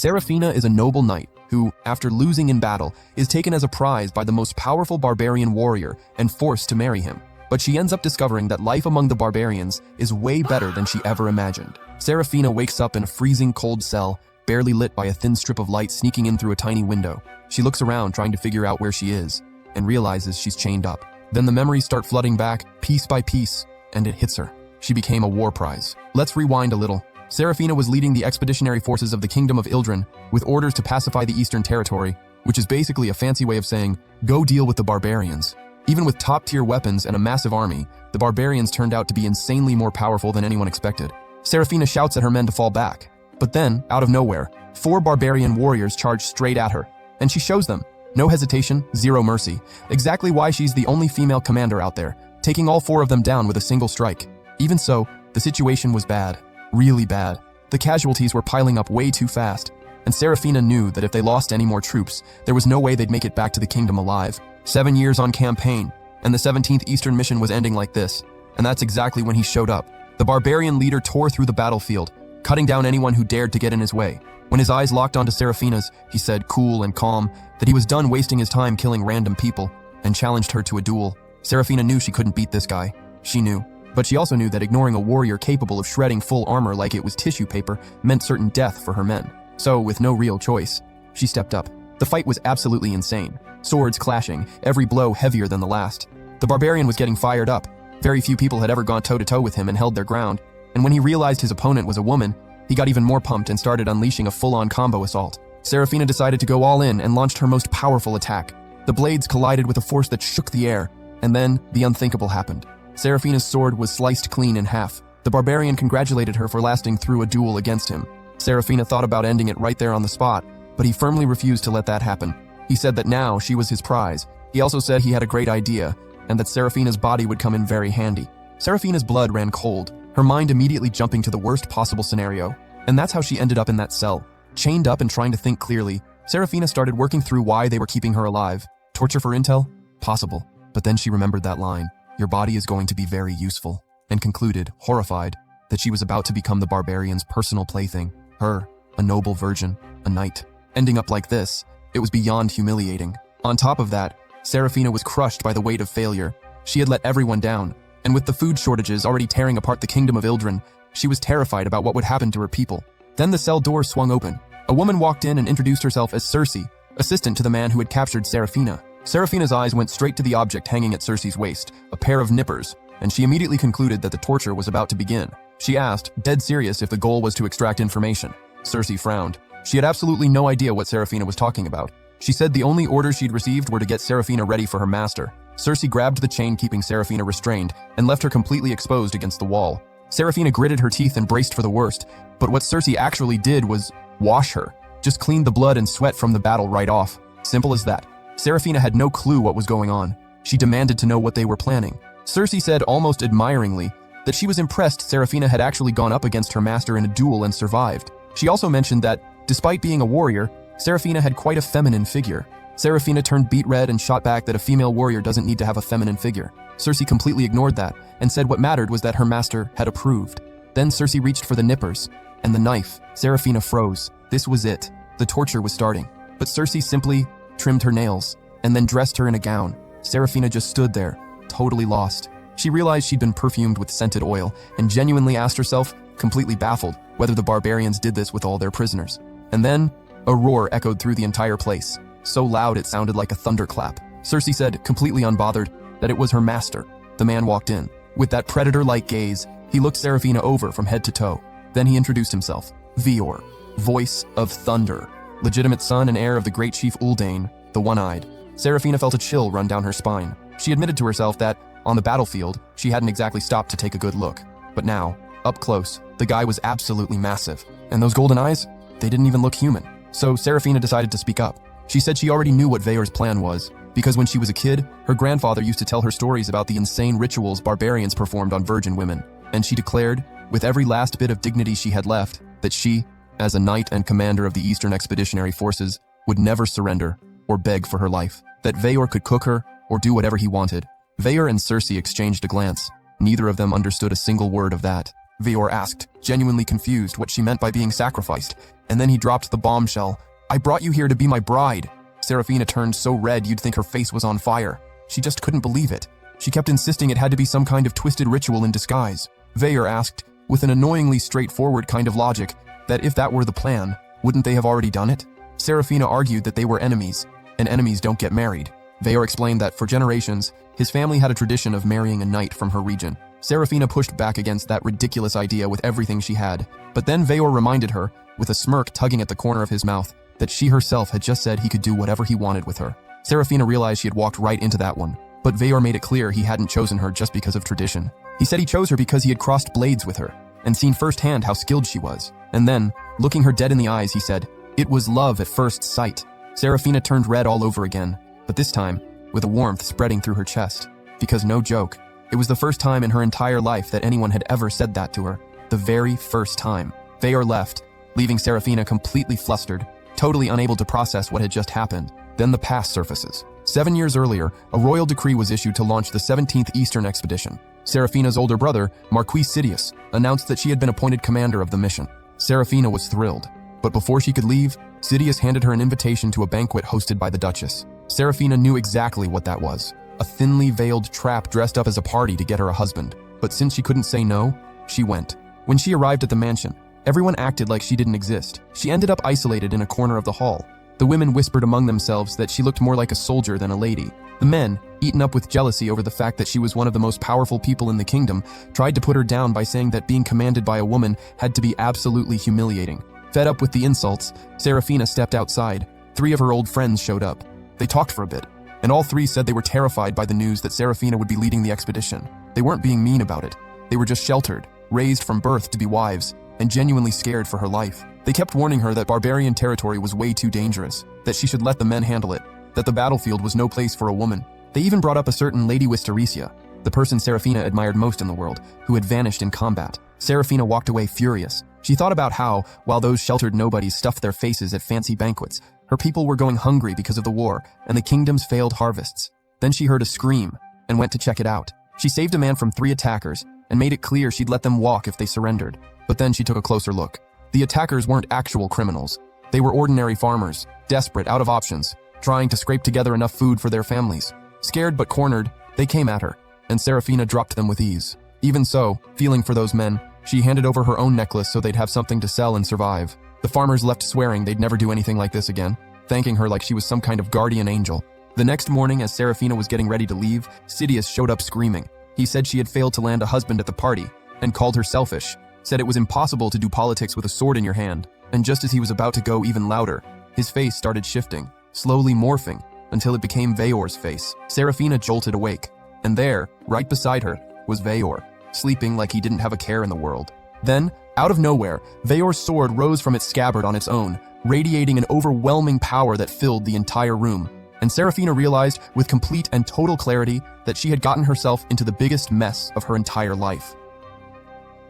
Seraphina is a noble knight who, after losing in battle, is taken as a prize by the most powerful barbarian warrior and forced to marry him. But she ends up discovering that life among the barbarians is way better than she ever imagined. Seraphina wakes up in a freezing cold cell, barely lit by a thin strip of light sneaking in through a tiny window. She looks around trying to figure out where she is, and realizes she's chained up. Then the memories start flooding back, piece by piece, and it hits her. She became a war prize. Let's rewind a little. Seraphina was leading the expeditionary forces of the Kingdom of Ildren with orders to pacify the Eastern Territory, which is basically a fancy way of saying, go deal with the barbarians. Even with top-tier weapons and a massive army, the barbarians turned out to be insanely more powerful than anyone expected. Seraphina shouts at her men to fall back. But then, out of nowhere, 4 barbarian warriors charge straight at her, and she shows them. No hesitation, zero mercy. Exactly why she's the only female commander out there, taking all 4 of them down with a single strike. Even so, the situation was bad. Really bad. The casualties were piling up way too fast, and Seraphina knew that if they lost any more troops, there was no way they'd make it back to the kingdom alive. 7 years on campaign, and the 17th Eastern mission was ending like this, and that's exactly when he showed up. The barbarian leader tore through the battlefield, cutting down anyone who dared to get in his way. When his eyes locked onto Seraphina's, he said, cool and calm, that he was done wasting his time killing random people, and challenged her to a duel. Seraphina knew she couldn't beat this guy. She knew. But she also knew that ignoring a warrior capable of shredding full armor like it was tissue paper meant certain death for her men. So, with no real choice, she stepped up. The fight was absolutely insane. Swords clashing, every blow heavier than the last. The barbarian was getting fired up. Very few people had ever gone toe-to-toe with him and held their ground. And when he realized his opponent was a woman, he got even more pumped and started unleashing a full-on combo assault. Seraphina decided to go all in and launched her most powerful attack. The blades collided with a force that shook the air, and then the unthinkable happened. Seraphina's sword was sliced clean in half. The barbarian congratulated her for lasting through a duel against him. Seraphina thought about ending it right there on the spot, but he firmly refused to let that happen. He said that now she was his prize. He also said he had a great idea, and that Seraphina's body would come in very handy. Seraphina's blood ran cold, her mind immediately jumping to the worst possible scenario. And that's how she ended up in that cell. Chained up and trying to think clearly, Seraphina started working through why they were keeping her alive. Torture for intel? Possible. But then she remembered that line, your body is going to be very useful, and concluded, horrified, that she was about to become the barbarian's personal plaything. Her, a noble virgin, a knight. Ending up like this, it was beyond humiliating. On top of that, Seraphina was crushed by the weight of failure. She had let everyone down, and with the food shortages already tearing apart the kingdom of Ildren, she was terrified about what would happen to her people. Then the cell door swung open. A woman walked in and introduced herself as Circe, assistant to the man who had captured Seraphina. Seraphina's eyes went straight to the object hanging at Circe's waist, a pair of nippers, and she immediately concluded that the torture was about to begin. She asked, dead serious, if the goal was to extract information. Circe frowned. She had absolutely no idea what Seraphina was talking about. She said the only orders she'd received were to get Seraphina ready for her master. Circe grabbed the chain keeping Seraphina restrained and left her completely exposed against the wall. Seraphina gritted her teeth and braced for the worst, but what Circe actually did was wash her. Just cleaned the blood and sweat from the battle right off. Simple as that. Seraphina had no clue what was going on. She demanded to know what they were planning. Circe said almost admiringly that she was impressed Seraphina had actually gone up against her master in a duel and survived. She also mentioned that, despite being a warrior, Seraphina had quite a feminine figure. Seraphina turned beet red and shot back that a female warrior doesn't need to have a feminine figure. Circe completely ignored that and said what mattered was that her master had approved. Then Circe reached for the nippers and the knife. Seraphina froze. This was it. The torture was starting. But Circe simply trimmed her nails and then dressed her in a gown. Seraphina just stood there, totally lost. She realized she'd been perfumed with scented oil and genuinely asked herself, completely baffled, whether the barbarians did this with all their prisoners. And then, a roar echoed through the entire place, so loud it sounded like a thunderclap. Circe said, completely unbothered, that it was her master. The man walked in. With that predator-like gaze, he looked Seraphina over from head to toe. Then he introduced himself. Vior, voice of thunder, legitimate son and heir of the great chief Uldane, the one-eyed. Seraphina felt a chill run down her spine. She admitted to herself that, on the battlefield, she hadn't exactly stopped to take a good look. But now, up close, the guy was absolutely massive. And those golden eyes? They didn't even look human. So Seraphina decided to speak up. She said she already knew what Veor's plan was, because when she was a kid, her grandfather used to tell her stories about the insane rituals barbarians performed on virgin women. And she declared, with every last bit of dignity she had left, that she, as a knight and commander of the Eastern Expeditionary Forces, would never surrender or beg for her life. That Veor could cook her or do whatever he wanted. Veor and Circe exchanged a glance. Neither of them understood a single word of that. Veor asked, genuinely confused what she meant by being sacrificed, and then he dropped the bombshell. I brought you here to be my bride. Serafina turned so red you'd think her face was on fire. She just couldn't believe it. She kept insisting it had to be some kind of twisted ritual in disguise. Veor asked, with an annoyingly straightforward kind of logic, that if that were the plan, wouldn't they have already done it? Serafina argued that they were enemies, and enemies don't get married. Veor explained that for generations, his family had a tradition of marrying a knight from her region. Serafina pushed back against that ridiculous idea with everything she had, but then Veor reminded her, with a smirk tugging at the corner of his mouth, that she herself had just said he could do whatever he wanted with her. Serafina realized she had walked right into that one, but Veor made it clear he hadn't chosen her just because of tradition. He said he chose her because he had crossed blades with her, and seen firsthand how skilled she was. And then, looking her dead in the eyes, he said, it was love at first sight. Serafina turned red all over again, but this time, with a warmth spreading through her chest. Because no joke, it was the first time in her entire life that anyone had ever said that to her. The very first time. Veor left, leaving Serafina completely flustered, totally unable to process what had just happened. Then the past surfaces. 7 years earlier, a royal decree was issued to launch the 17th Eastern Expedition. Serafina's older brother, Marquis Sidious, announced that she had been appointed commander of the mission. Serafina was thrilled. But before she could leave, Sidious handed her an invitation to a banquet hosted by the Duchess. Serafina knew exactly what that was. A thinly veiled trap dressed up as a party to get her a husband. But since she couldn't say no, she went. When she arrived at the mansion, everyone acted like she didn't exist. She ended up isolated in a corner of the hall. The women whispered among themselves that she looked more like a soldier than a lady. The men, eaten up with jealousy over the fact that she was one of the most powerful people in the kingdom, tried to put her down by saying that being commanded by a woman had to be absolutely humiliating. Fed up with the insults, Serafina stepped outside. 3 of her old friends showed up. They talked for a bit, and all 3 said they were terrified by the news that Serafina would be leading the expedition. They weren't being mean about it. They were just sheltered, raised from birth to be wives, and genuinely scared for her life. They kept warning her that barbarian territory was way too dangerous, that she should let the men handle it, that the battlefield was no place for a woman. They even brought up a certain Lady Wisteresia, the person Serafina admired most in the world, who had vanished in combat. Serafina walked away furious. She thought about how, while those sheltered nobodies stuffed their faces at fancy banquets, her people were going hungry because of the war and the kingdom's failed harvests. Then she heard a scream and went to check it out. She saved a man from 3 attackers and made it clear she'd let them walk if they surrendered. But then she took a closer look. The attackers weren't actual criminals. They were ordinary farmers, desperate, out of options, trying to scrape together enough food for their families. Scared but cornered, they came at her, and Serafina dropped them with ease. Even so, feeling for those men, she handed over her own necklace so they'd have something to sell and survive. The farmers left swearing they'd never do anything like this again, thanking her like she was some kind of guardian angel. The next morning, as Serafina was getting ready to leave, Sidious showed up screaming. He said she had failed to land a husband at the party, and called her selfish, said it was impossible to do politics with a sword in your hand, and just as he was about to go even louder, his face started shifting, slowly morphing, until it became Veor's face. Serafina jolted awake, and there, right beside her, was Veor, sleeping like he didn't have a care in the world. Then, out of nowhere, Veor's sword rose from its scabbard on its own, radiating an overwhelming power that filled the entire room. And Serafina realized with complete and total clarity that she had gotten herself into the biggest mess of her entire life.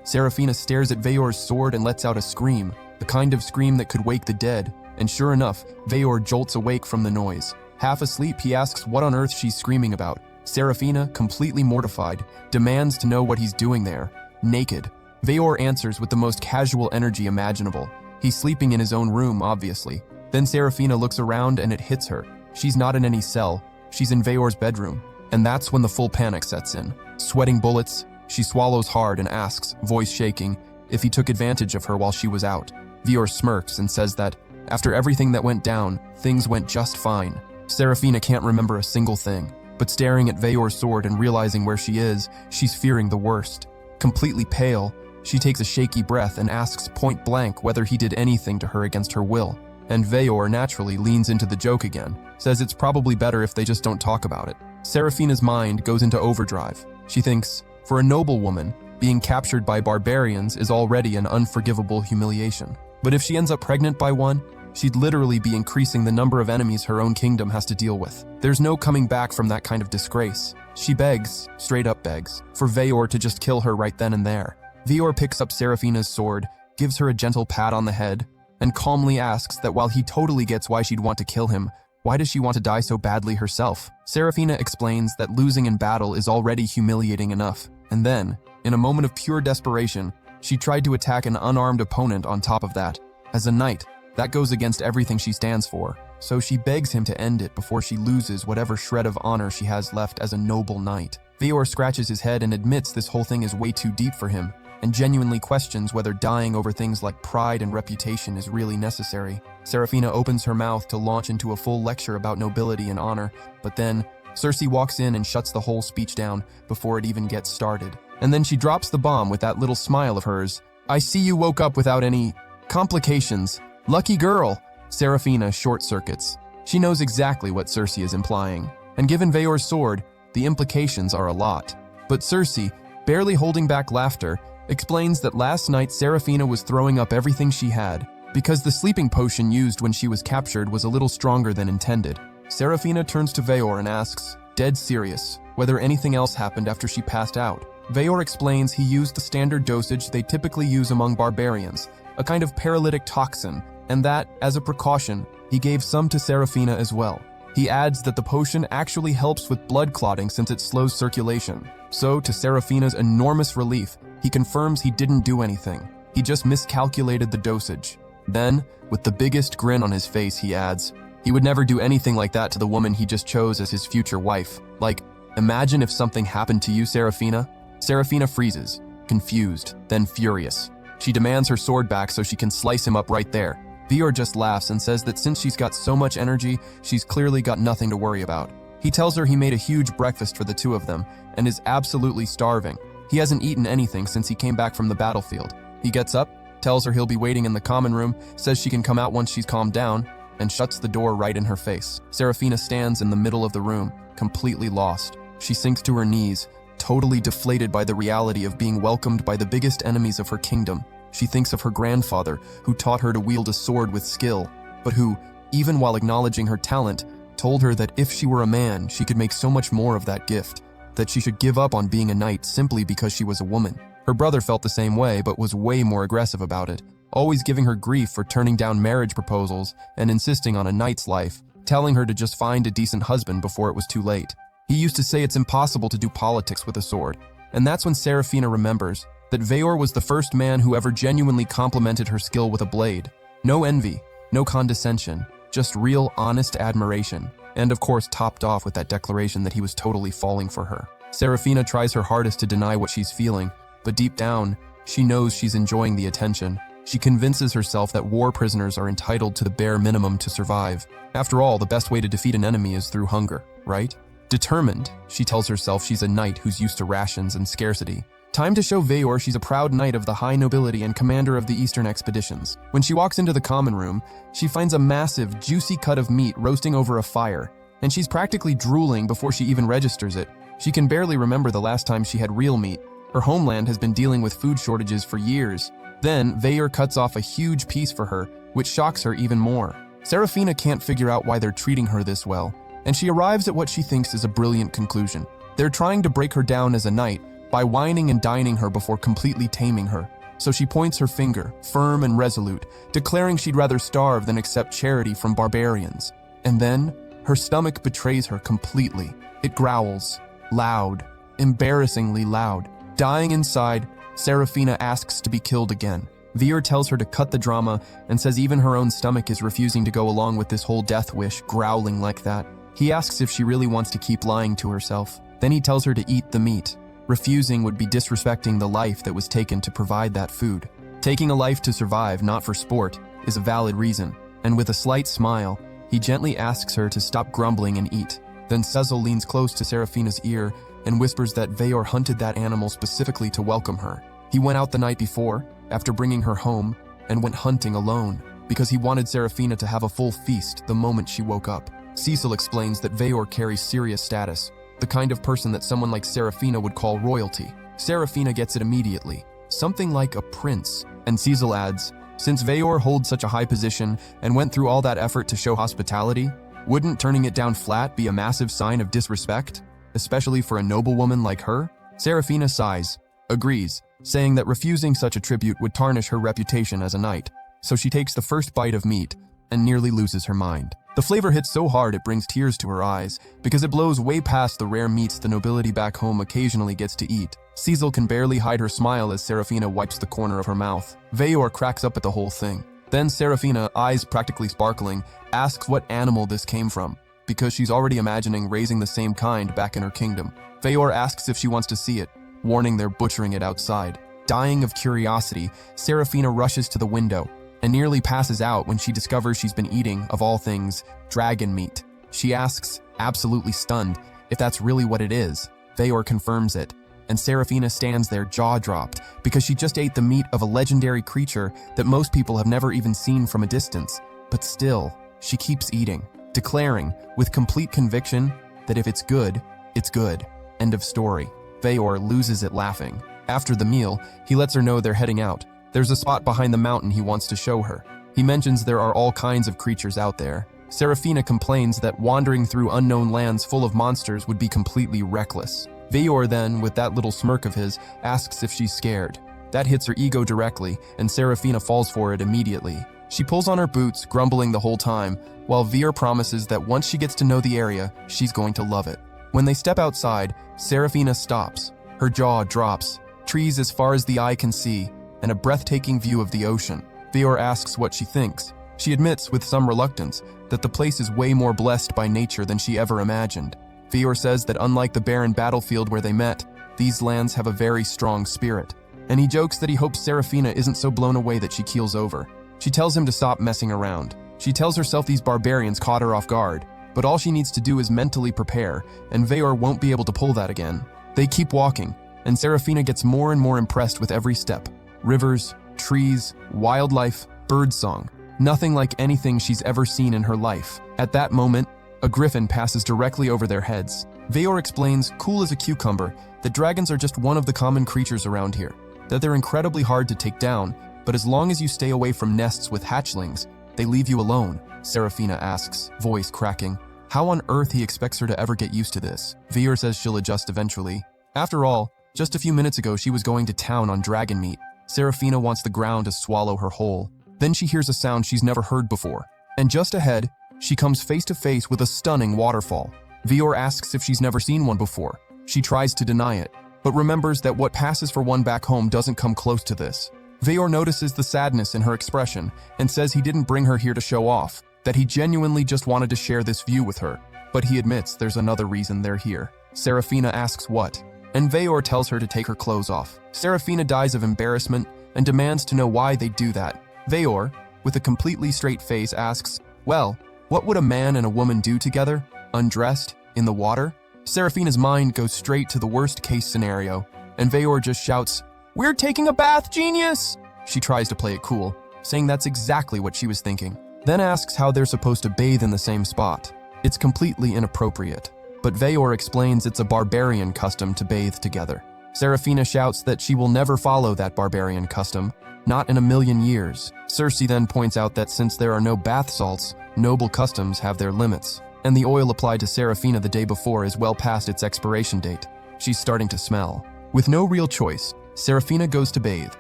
Serafina stares at Veor's sword and lets out a scream, the kind of scream that could wake the dead, and sure enough, Veor jolts awake from the noise. Half asleep, he asks what on earth she's screaming about. Serafina, completely mortified, demands to know what he's doing there, naked. Veor answers with the most casual energy imaginable. He's sleeping in his own room, obviously. Then Serafina looks around and it hits her. She's not in any cell, she's in Veor's bedroom. And that's when the full panic sets in. Sweating bullets, she swallows hard and asks, voice shaking, if he took advantage of her while she was out. Veor smirks and says that, after everything that went down, things went just fine. Serafina can't remember a single thing, but staring at Veor's sword and realizing where she is, she's fearing the worst. Completely pale, she takes a shaky breath and asks point blank whether he did anything to her against her will. And Veor naturally leans into the joke again, says it's probably better if they just don't talk about it. Serafina's mind goes into overdrive. She thinks, for a noble woman, being captured by barbarians is already an unforgivable humiliation. But if she ends up pregnant by one, she'd literally be increasing the number of enemies her own kingdom has to deal with. There's no coming back from that kind of disgrace. She begs, straight up begs, for Veor to just kill her right then and there. Veor picks up Serafina's sword, gives her a gentle pat on the head, and calmly asks that while he totally gets why she'd want to kill him, why does she want to die so badly herself? Serafina explains that losing in battle is already humiliating enough, and then, in a moment of pure desperation, She tried to attack an unarmed opponent on top of that. As a knight, that goes against everything she stands for, so she begs him to end it before she loses whatever shred of honor she has left as a noble knight. Veor scratches his head and admits this whole thing is way too deep for him, and genuinely questions whether dying over things like pride and reputation is really necessary. Seraphina opens her mouth to launch into a full lecture about nobility and honor, but then Cersei walks in and shuts the whole speech down before it even gets started. And then she drops the bomb with that little smile of hers. "I see you woke up without any complications. Lucky girl." Seraphina short-circuits. She knows exactly what Cersei is implying, and given Veor's sword, the implications are a lot. But Cersei, barely holding back laughter, explains that last night Seraphina was throwing up everything she had because the sleeping potion used when she was captured was a little stronger than intended. Seraphina turns to Veor and asks, dead serious, whether anything else happened after she passed out. Veor explains he used the standard dosage they typically use among barbarians, a kind of paralytic toxin, and that, as a precaution, he gave some to Seraphina as well. He adds that the potion actually helps with blood clotting since it slows circulation. So, to Seraphina's enormous relief, he confirms he didn't do anything. He just miscalculated the dosage. Then, with the biggest grin on his face, he adds, he would never do anything like that to the woman he just chose as his future wife. Like, imagine if something happened to you, Seraphina. Seraphina freezes, confused, then furious. She demands her sword back so she can slice him up right there. Veor just laughs and says that since she's got so much energy, she's clearly got nothing to worry about. He tells her he made a huge breakfast for the two of them and is absolutely starving. He hasn't eaten anything since he came back from the battlefield. He gets up, tells her he'll be waiting in the common room, says she can come out once she's calmed down, and shuts the door right in her face. Seraphina stands in the middle of the room, completely lost. She sinks to her knees, totally deflated by the reality of being welcomed by the biggest enemies of her kingdom. She thinks of her grandfather, who taught her to wield a sword with skill, but who, even while acknowledging her talent, told her that if she were a man, she could make so much more of that gift, that she should give up on being a knight simply because she was a woman. Her brother felt the same way, but was way more aggressive about it, always giving her grief for turning down marriage proposals and insisting on a knight's life, telling her to just find a decent husband before it was too late. He used to say it's impossible to do politics with a sword, and that's when Seraphina remembers that Veor was the first man who ever genuinely complimented her skill with a blade. No envy, no condescension, just real, honest admiration, and of course topped off with that declaration that he was totally falling for her. Seraphina tries her hardest to deny what she's feeling, but deep down, she knows she's enjoying the attention. She convinces herself that war prisoners are entitled to the bare minimum to survive. After all, the best way to defeat an enemy is through hunger, right? Determined, she tells herself she's a knight who's used to rations and scarcity. Time to show Veor she's a proud knight of the high nobility and commander of the eastern expeditions. When she walks into the common room, she finds a massive, juicy cut of meat roasting over a fire, and she's practically drooling before she even registers it. She can barely remember the last time she had real meat. Her homeland has been dealing with food shortages for years. Then, Veor cuts off a huge piece for her, which shocks her even more. Seraphina can't figure out why they're treating her this well, and she arrives at what she thinks is a brilliant conclusion. They're trying to break her down as a knight by whining and dining her before completely taming her. So she points her finger, firm and resolute, declaring she'd rather starve than accept charity from barbarians. And then, her stomach betrays her completely. It growls, loud, embarrassingly loud. Dying inside, Seraphina asks to be killed again. Veor tells her to cut the drama and says even her own stomach is refusing to go along with this whole death wish, growling like that. He asks if she really wants to keep lying to herself. Then he tells her to eat the meat. Refusing would be disrespecting the life that was taken to provide that food. Taking a life to survive, not for sport, is a valid reason, and with a slight smile, he gently asks her to stop grumbling and eat. Then Cecil leans close to Seraphina's ear and whispers that Veor hunted that animal specifically to welcome her. He went out the night before, after bringing her home, and went hunting alone, because he wanted Seraphina to have a full feast the moment she woke up. Cecil explains that Veor carries serious status, the kind of person that someone like Seraphina would call royalty. Seraphina gets it immediately, something like a prince, and Cecil adds, since Veor holds such a high position and went through all that effort to show hospitality, wouldn't turning it down flat be a massive sign of disrespect, especially for a noblewoman like her? Seraphina sighs, agrees, saying that refusing such a tribute would tarnish her reputation as a knight, so she takes the first bite of meat and nearly loses her mind. The flavor hits so hard it brings tears to her eyes, because it blows way past the rare meats the nobility back home occasionally gets to eat. Cecil can barely hide her smile as Serafina wipes the corner of her mouth. Veyor cracks up at the whole thing. Then Serafina, eyes practically sparkling, asks what animal this came from, because she's already imagining raising the same kind back in her kingdom. Veyor asks if she wants to see it, warning they're butchering it outside. Dying of curiosity, Serafina rushes to the window and nearly passes out when she discovers she's been eating, of all things, dragon meat. She asks, absolutely stunned, if that's really what it is. Veyor confirms it, and Serafina stands there jaw-dropped because she just ate the meat of a legendary creature that most people have never even seen from a distance. But still, she keeps eating, declaring, with complete conviction, that if it's good, it's good. End of story. Veyor loses it laughing. After the meal, he lets her know they're heading out. There's a spot behind the mountain he wants to show her. He mentions there are all kinds of creatures out there. Serafina complains that wandering through unknown lands full of monsters would be completely reckless. Veyor then, with that little smirk of his, asks if she's scared. That hits her ego directly, and Serafina falls for it immediately. She pulls on her boots, grumbling the whole time, while Veyor promises that once she gets to know the area, she's going to love it. When they step outside, Serafina stops. Her jaw drops. Trees as far as the eye can see, and a breathtaking view of the ocean. Veyor asks what she thinks. She admits, with some reluctance, that the place is way more blessed by nature than she ever imagined. Veyor says that unlike the barren battlefield where they met, these lands have a very strong spirit. And he jokes that he hopes Serafina isn't so blown away that she keels over. She tells him to stop messing around. She tells herself these barbarians caught her off guard, but all she needs to do is mentally prepare, and Veyor won't be able to pull that again. They keep walking, and Serafina gets more and more impressed with every step. Rivers, trees, wildlife, birdsong. Nothing like anything she's ever seen in her life. At that moment, a griffin passes directly over their heads. Veyor explains, cool as a cucumber, that dragons are just one of the common creatures around here, that they're incredibly hard to take down, but as long as you stay away from nests with hatchlings, they leave you alone. Serafina asks, voice cracking, how on earth he expects her to ever get used to this. Veyor says she'll adjust eventually. After all, just a few minutes ago she was going to town on dragon meat. Serafina wants the ground to swallow her whole. Then she hears a sound she's never heard before. And just ahead, she comes face to face with a stunning waterfall. Veyor asks if she's never seen one before. She tries to deny it, but remembers that what passes for one back home doesn't come close to this. Veyor notices the sadness in her expression and says he didn't bring her here to show off, that he genuinely just wanted to share this view with her. But he admits there's another reason they're here. Serafina asks what, and Veyor tells her to take her clothes off. Serafina dies of embarrassment and demands to know why they do that. Veyor, with a completely straight face, asks, well, what would a man and a woman do together, undressed, in the water? Serafina's mind goes straight to the worst case scenario, and Veyor just shouts, we're taking a bath, genius! She tries to play it cool, saying that's exactly what she was thinking, then asks how they're supposed to bathe in the same spot. It's completely inappropriate, but Veyor explains it's a barbarian custom to bathe together. Serafina shouts that she will never follow that barbarian custom, not in a million years. Cersei then points out that since there are no bath salts, noble customs have their limits, and the oil applied to Serafina the day before is well past its expiration date. She's starting to smell. With no real choice, Serafina goes to bathe,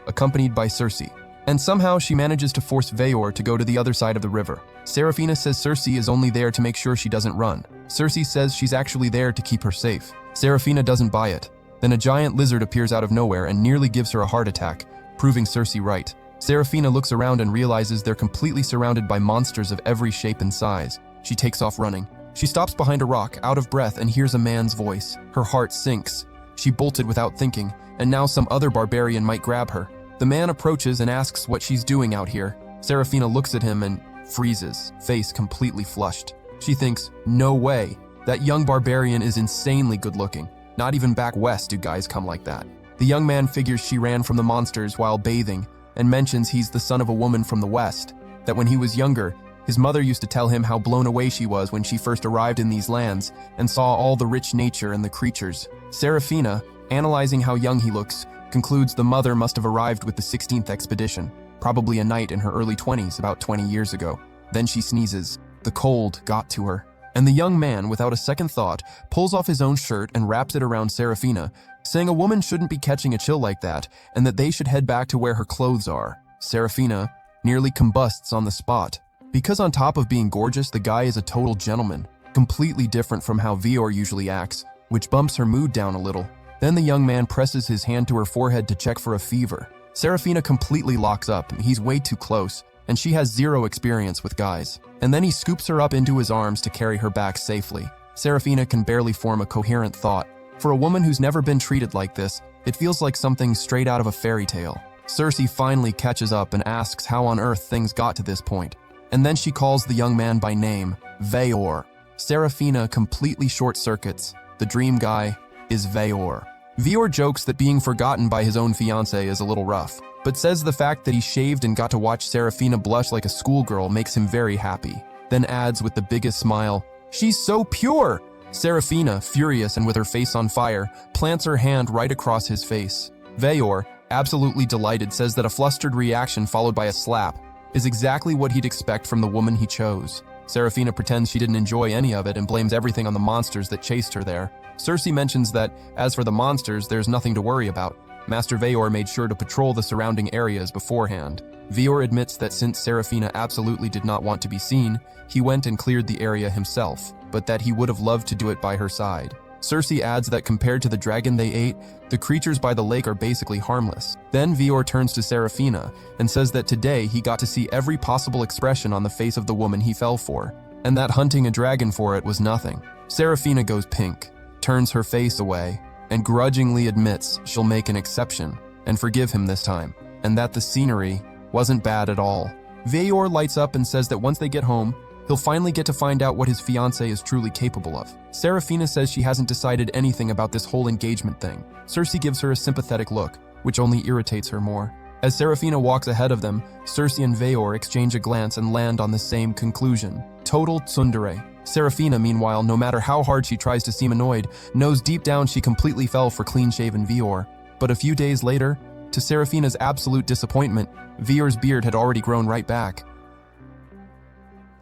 accompanied by Cersei, and somehow she manages to force Veyor to go to the other side of the river. Serafina says Cersei is only there to make sure she doesn't run. Cersei says she's actually there to keep her safe. Serafina doesn't buy it. Then a giant lizard appears out of nowhere and nearly gives her a heart attack, proving Cersei right. Serafina looks around and realizes they're completely surrounded by monsters of every shape and size. She takes off running. She stops behind a rock, out of breath, and hears a man's voice. Her heart sinks. She bolted without thinking, and now some other barbarian might grab her. The man approaches and asks what she's doing out here. Serafina looks at him and freezes, face completely flushed. She thinks, no way. That young barbarian is insanely good looking. Not even back west do guys come like that. The young man figures she ran from the monsters while bathing and mentions he's the son of a woman from the west, that when he was younger, his mother used to tell him how blown away she was when she first arrived in these lands and saw all the rich nature and the creatures. Serafina, analyzing how young he looks, concludes the mother must have arrived with the 16th expedition, probably a knight in her early 20s about 20 years ago. Then she sneezes. The cold got to her. And the young man, without a second thought, pulls off his own shirt and wraps it around Serafina, saying a woman shouldn't be catching a chill like that and that they should head back to where her clothes are. Serafina nearly combusts on the spot. Because on top of being gorgeous, the guy is a total gentleman, completely different from how Vior usually acts, which bumps her mood down a little. Then the young man presses his hand to her forehead to check for a fever. Serafina completely locks up, and he's way too close, and she has zero experience with guys. And then he scoops her up into his arms to carry her back safely. Serafina can barely form a coherent thought. For a woman who's never been treated like this, it feels like something straight out of a fairy tale. Cersei finally catches up and asks how on earth things got to this point. And then she calls the young man by name, Veor. Serafina completely short-circuits. The dream guy is Veor. Veor jokes that being forgotten by his own fiancée is a little rough, but says the fact that he shaved and got to watch Serafina blush like a schoolgirl makes him very happy. Then adds with the biggest smile, "She's so pure!" Serafina, furious and with her face on fire, plants her hand right across his face. Veor, absolutely delighted, says that a flustered reaction followed by a slap is exactly what he'd expect from the woman he chose. Serafina pretends she didn't enjoy any of it and blames everything on the monsters that chased her there. Cersei mentions that, as for the monsters, there's nothing to worry about. Master Veor made sure to patrol the surrounding areas beforehand. Veor admits that since Serafina absolutely did not want to be seen, he went and cleared the area himself, but that he would have loved to do it by her side. Cersei adds that compared to the dragon they ate, the creatures by the lake are basically harmless. Then Veor turns to Serafina and says that today he got to see every possible expression on the face of the woman he fell for, and that hunting a dragon for it was nothing. Serafina goes pink, turns her face away, and grudgingly admits she'll make an exception and forgive him this time, and that the scenery wasn't bad at all. Veor lights up and says that once they get home, he'll finally get to find out what his fiancée is truly capable of. Serafina says she hasn't decided anything about this whole engagement thing. Cersei gives her a sympathetic look, which only irritates her more. As Serafina walks ahead of them, Cersei and Veor exchange a glance and land on the same conclusion. Total tsundere. Serafina, meanwhile, no matter how hard she tries to seem annoyed, knows deep down she completely fell for clean-shaven Veor. But a few days later, to Serafina's absolute disappointment, Veor's beard had already grown right back.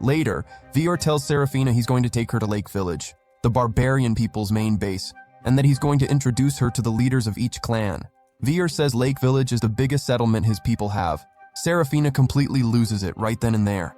Later, Veor tells Serafina he's going to take her to Lake Village, the Barbarian people's main base, and that he's going to introduce her to the leaders of each clan. Veor says Lake Village is the biggest settlement his people have. Serafina completely loses it right then and there.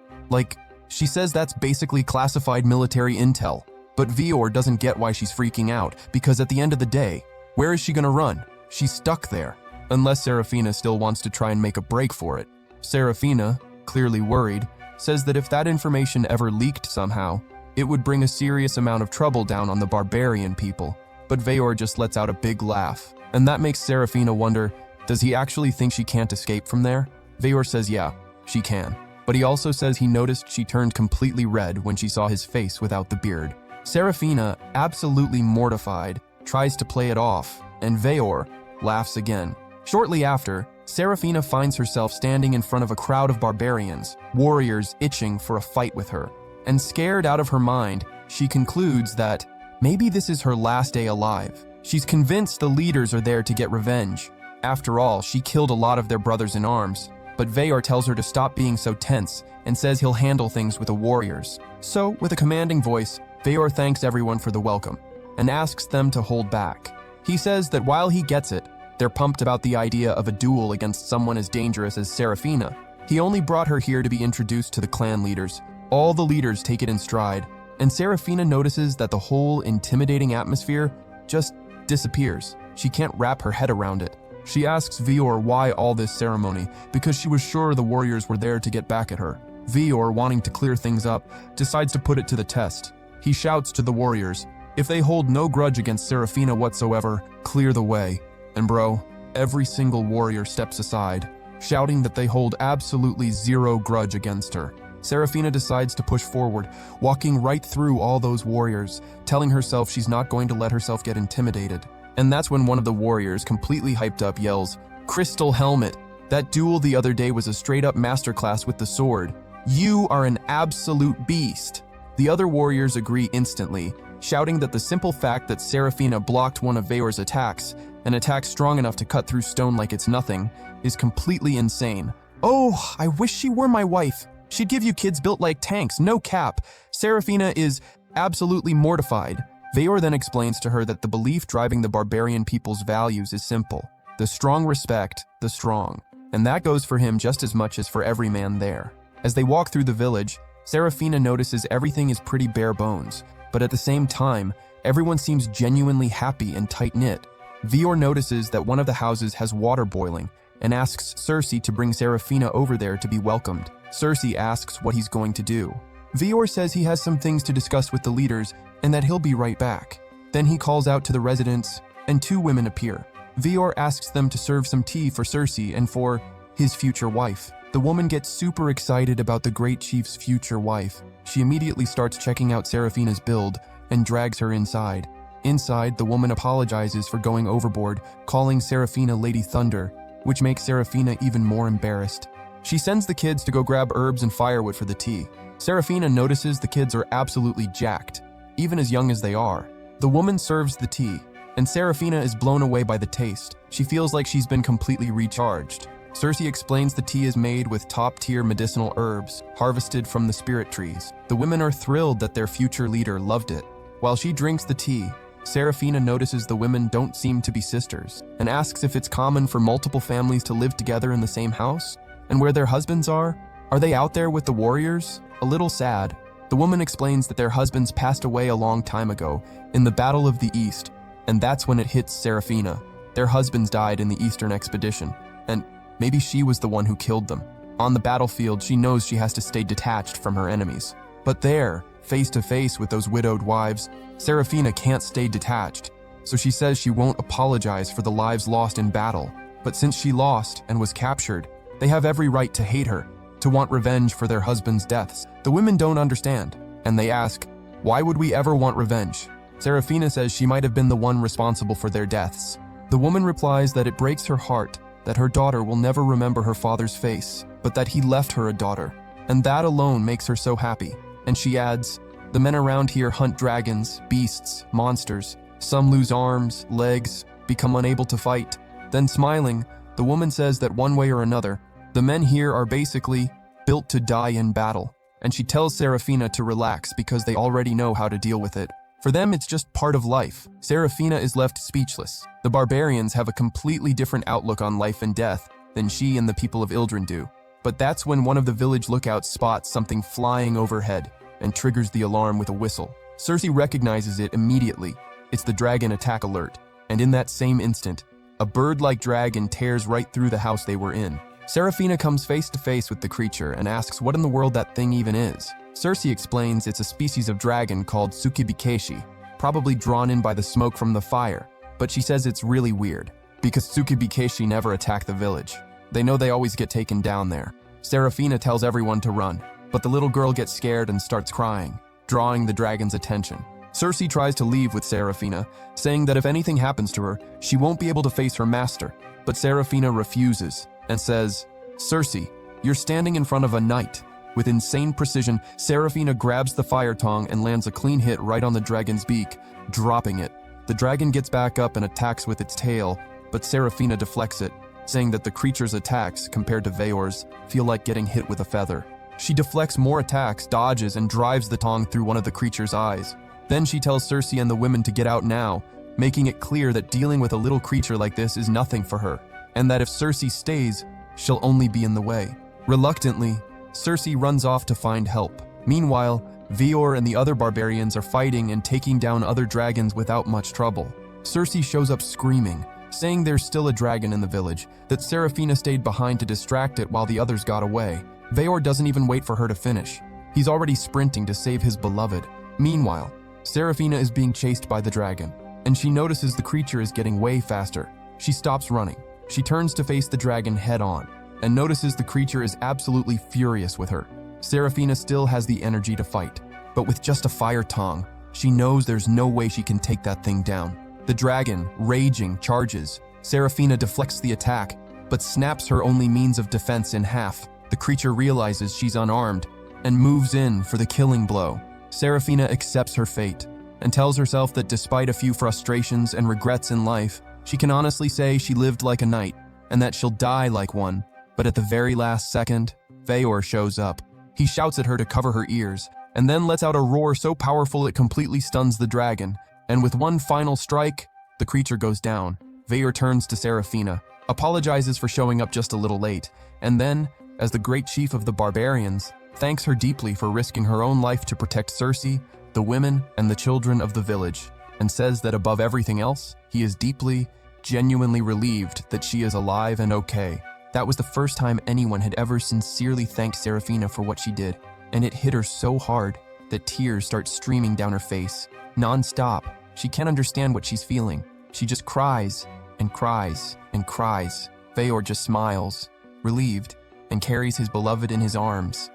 She says that's basically classified military intel. But Veor doesn't get why she's freaking out, because at the end of the day, where is she gonna run? She's stuck there. Unless Serafina still wants to try and make a break for it. Serafina, clearly worried, says that if that information ever leaked somehow, it would bring a serious amount of trouble down on the Barbarian people. But Veor just lets out a big laugh. And that makes Serafina wonder, does he actually think she can't escape from there? Veor says yeah, she can. But he also says he noticed she turned completely red when she saw his face without the beard. Serafina, absolutely mortified, tries to play it off, and Veor laughs again. Shortly after, Serafina finds herself standing in front of a crowd of barbarians, warriors itching for a fight with her. And scared out of her mind, she concludes that maybe this is her last day alive. She's convinced the leaders are there to get revenge. After all, she killed a lot of their brothers in arms. But Veor tells her to stop being so tense and says he'll handle things with the warriors. So, with a commanding voice, Veor thanks everyone for the welcome and asks them to hold back. He says that while he gets it, they're pumped about the idea of a duel against someone as dangerous as Serafina. He only brought her here to be introduced to the clan leaders. All the leaders take it in stride, and Serafina notices that the whole intimidating atmosphere just disappears. She can't wrap her head around it. She asks Veor why all this ceremony, because she was sure the warriors were there to get back at her. Veor, wanting to clear things up, decides to put it to the test. He shouts to the warriors, if they hold no grudge against Serafina whatsoever, clear the way. And bro, every single warrior steps aside, shouting that they hold absolutely zero grudge against her. Serafina decides to push forward, walking right through all those warriors, telling herself she's not going to let herself get intimidated. And that's when one of the warriors, completely hyped up, yells, "Crystal Helmet! That duel the other day was a straight-up masterclass with the sword. You are an absolute beast!" The other warriors agree instantly, shouting that the simple fact that Serafina blocked one of Veor's attacks, an attack strong enough to cut through stone like it's nothing, is completely insane. "Oh, I wish she were my wife. She'd give you kids built like tanks, no cap." Serafina is absolutely mortified. Veor then explains to her that the belief driving the barbarian people's values is simple. The strong respect the strong. And that goes for him just as much as for every man there. As they walk through the village, Serafina notices everything is pretty bare bones, but at the same time, everyone seems genuinely happy and tight-knit. Vior notices that one of the houses has water boiling and asks Cersei to bring Serafina over there to be welcomed. Cersei asks what he's going to do. Vior says he has some things to discuss with the leaders and that he'll be right back. Then he calls out to the residents, and two women appear. Vior asks them to serve some tea for Cersei and for his future wife. The woman gets super excited about the great chief's future wife. She immediately starts checking out Serafina's build and drags her inside. Inside, the woman apologizes for going overboard, calling Serafina Lady Thunder, which makes Serafina even more embarrassed. She sends the kids to go grab herbs and firewood for the tea. Serafina notices the kids are absolutely jacked, even as young as they are. The woman serves the tea, and Serafina is blown away by the taste. She feels like she's been completely recharged. Cersei explains the tea is made with top-tier medicinal herbs, harvested from the spirit trees. The women are thrilled that their future leader loved it. While she drinks the tea, Serafina notices the women don't seem to be sisters, and asks if it's common for multiple families to live together in the same house, and where their husbands are. Are they out there with the warriors? A little sad. The woman explains that their husbands passed away a long time ago, in the Battle of the East, and that's when it hits Serafina. Their husbands died in the Eastern expedition, and maybe she was the one who killed them. On the battlefield, she knows she has to stay detached from her enemies. But there, face to face with those widowed wives, Serafina can't stay detached, so she says she won't apologize for the lives lost in battle. But since she lost and was captured, they have every right to hate her, to want revenge for their husbands' deaths. The women don't understand, and they ask, why would we ever want revenge? Serafina says she might have been the one responsible for their deaths. The woman replies that it breaks her heart that her daughter will never remember her father's face, but that he left her a daughter, and that alone makes her so happy. And she adds, the men around here hunt dragons, beasts, monsters. Some lose arms, legs, become unable to fight. Then smiling, the woman says that one way or another, the men here are basically built to die in battle. And she tells Serafina to relax because they already know how to deal with it. For them, it's just part of life. Serafina is left speechless. The barbarians have a completely different outlook on life and death than she and the people of Ildren do. But that's when one of the village lookouts spots something flying overhead and triggers the alarm with a whistle. Cersei recognizes it immediately. It's the dragon attack alert. And in that same instant, a bird-like dragon tears right through the house they were in. Serafina comes face to face with the creature and asks what in the world that thing even is. Cersei explains it's a species of dragon called Tsukibikeshi, probably drawn in by the smoke from the fire. But she says it's really weird, because Tsukibikeshi never attack the village. They know they always get taken down there. Serafina tells everyone to run, but the little girl gets scared and starts crying, drawing the dragon's attention. Cersei tries to leave with Serafina, saying that if anything happens to her, she won't be able to face her master. But Serafina refuses and says, Cersei, you're standing in front of a knight. With insane precision, Serafina grabs the fire tongue and lands a clean hit right on the dragon's beak, dropping it. The dragon gets back up and attacks with its tail, but Serafina deflects it, saying that the creature's attacks, compared to Veor's, feel like getting hit with a feather. She deflects more attacks, dodges, and drives the tongue through one of the creature's eyes. Then she tells Cersei and the women to get out now, making it clear that dealing with a little creature like this is nothing for her, and that if Cersei stays, she'll only be in the way. Reluctantly, Cersei runs off to find help. Meanwhile, Vior and the other barbarians are fighting and taking down other dragons without much trouble. Cersei shows up screaming, saying there's still a dragon in the village, that Serafina stayed behind to distract it while the others got away. Veor doesn't even wait for her to finish. He's already sprinting to save his beloved. Meanwhile, Serafina is being chased by the dragon, and she notices the creature is getting way faster. She stops running. She turns to face the dragon head-on, and notices the creature is absolutely furious with her. Serafina still has the energy to fight, but with just a fire tongue, she knows there's no way she can take that thing down. The dragon, raging, charges. Serafina deflects the attack, but snaps her only means of defense in half. The creature realizes she's unarmed and moves in for the killing blow. Serafina accepts her fate and tells herself that despite a few frustrations and regrets in life, she can honestly say she lived like a knight and that she'll die like one. But at the very last second, Veor shows up. He shouts at her to cover her ears and then lets out a roar so powerful it completely stuns the dragon. And with one final strike, the creature goes down. Veor turns to Serafina, apologizes for showing up just a little late, and then, as the great chief of the barbarians, thanks her deeply for risking her own life to protect Circe, the women, and the children of the village, and says that above everything else, he is deeply, genuinely relieved that she is alive and okay. That was the first time anyone had ever sincerely thanked Serafina for what she did, and it hit her so hard that tears start streaming down her face, non-stop. She can't understand what she's feeling. She just cries and cries and cries. Veor just smiles, relieved, and carries his beloved in his arms.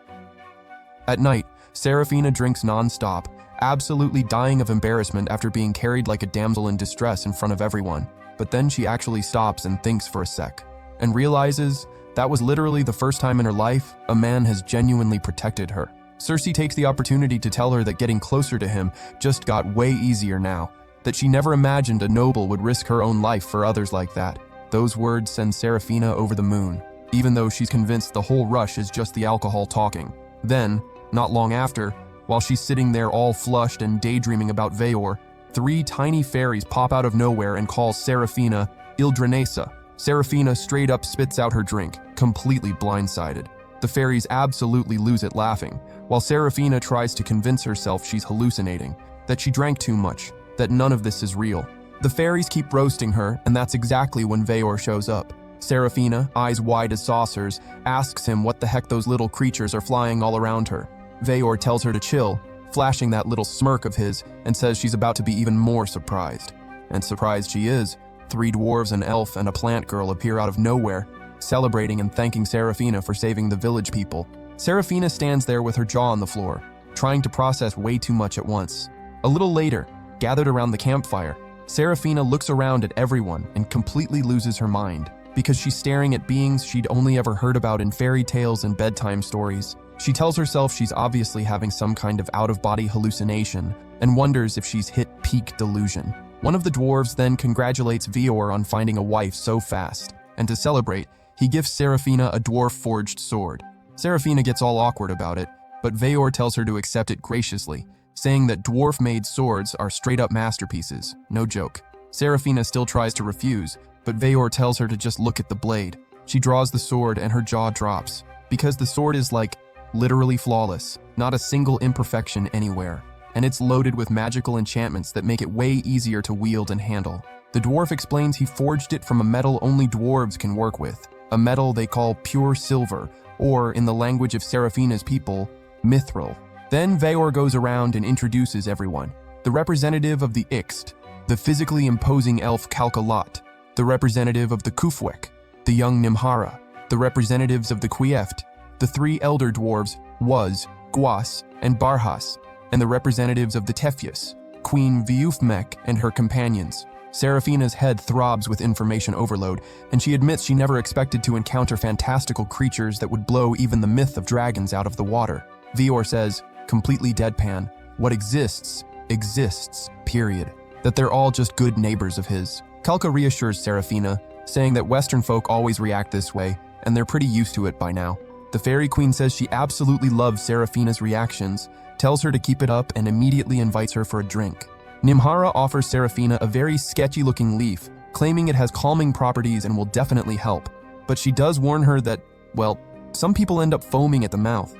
At night, Serafina drinks non-stop, absolutely dying of embarrassment after being carried like a damsel in distress in front of everyone. But then she actually stops and thinks for a sec, and realizes that was literally the first time in her life a man has genuinely protected her. Circe takes the opportunity to tell her that getting closer to him just got way easier now, that she never imagined a noble would risk her own life for others like that. Those words send Serafina over the moon, even though she's convinced the whole rush is just the alcohol talking. Then, not long after, while she's sitting there all flushed and daydreaming about Veor, 3 tiny fairies pop out of nowhere and call Serafina Ildranesa. Serafina straight up spits out her drink, completely blindsided. The fairies absolutely lose it laughing, while Serafina tries to convince herself she's hallucinating, that she drank too much, that none of this is real. The fairies keep roasting her, and that's exactly when Veor shows up. Serafina, eyes wide as saucers, asks him what the heck those little creatures are flying all around her. Veor tells her to chill, flashing that little smirk of his, and says she's about to be even more surprised. And surprised she is. 3 dwarves, an elf, and a plant girl appear out of nowhere, celebrating and thanking Serafina for saving the village people. Serafina stands there with her jaw on the floor, trying to process way too much at once. A little later, gathered around the campfire, Serafina looks around at everyone and completely loses her mind, because she's staring at beings she'd only ever heard about in fairy tales and bedtime stories. She tells herself she's obviously having some kind of out-of-body hallucination and wonders if she's hit peak delusion. One of the dwarves then congratulates Veor on finding a wife so fast, and to celebrate, he gives Serafina a dwarf-forged sword. Serafina gets all awkward about it, but Veor tells her to accept it graciously, saying that dwarf-made swords are straight-up masterpieces, no joke. Serafina still tries to refuse, but Veor tells her to just look at the blade. She draws the sword and her jaw drops, because the sword is like, literally flawless, not a single imperfection anywhere, and it's loaded with magical enchantments that make it way easier to wield and handle. The dwarf explains he forged it from a metal only dwarves can work with, a metal they call pure silver, or in the language of Serafina's people, mithril. Then Veor goes around and introduces everyone. The representative of the Ixt, the physically imposing elf Kalkalat, the representative of the Kufwek, the young Nimhara, the representatives of the Quieft, the 3 elder dwarves, Waz, Guas, and Barhas, and the representatives of the Tefyas, Queen Viufmek and her companions. Serafina's head throbs with information overload, and she admits she never expected to encounter fantastical creatures that would blow even the myth of dragons out of the water. Veor says, completely deadpan, what exists, exists, period. That they're all just good neighbors of his. Kalka reassures Serafina, saying that Western folk always react this way, and they're pretty used to it by now. The Fairy Queen says she absolutely loves Serafina's reactions, tells her to keep it up, and immediately invites her for a drink. Nimhara offers Serafina a very sketchy-looking leaf, claiming it has calming properties and will definitely help. But she does warn her that, well, some people end up foaming at the mouth.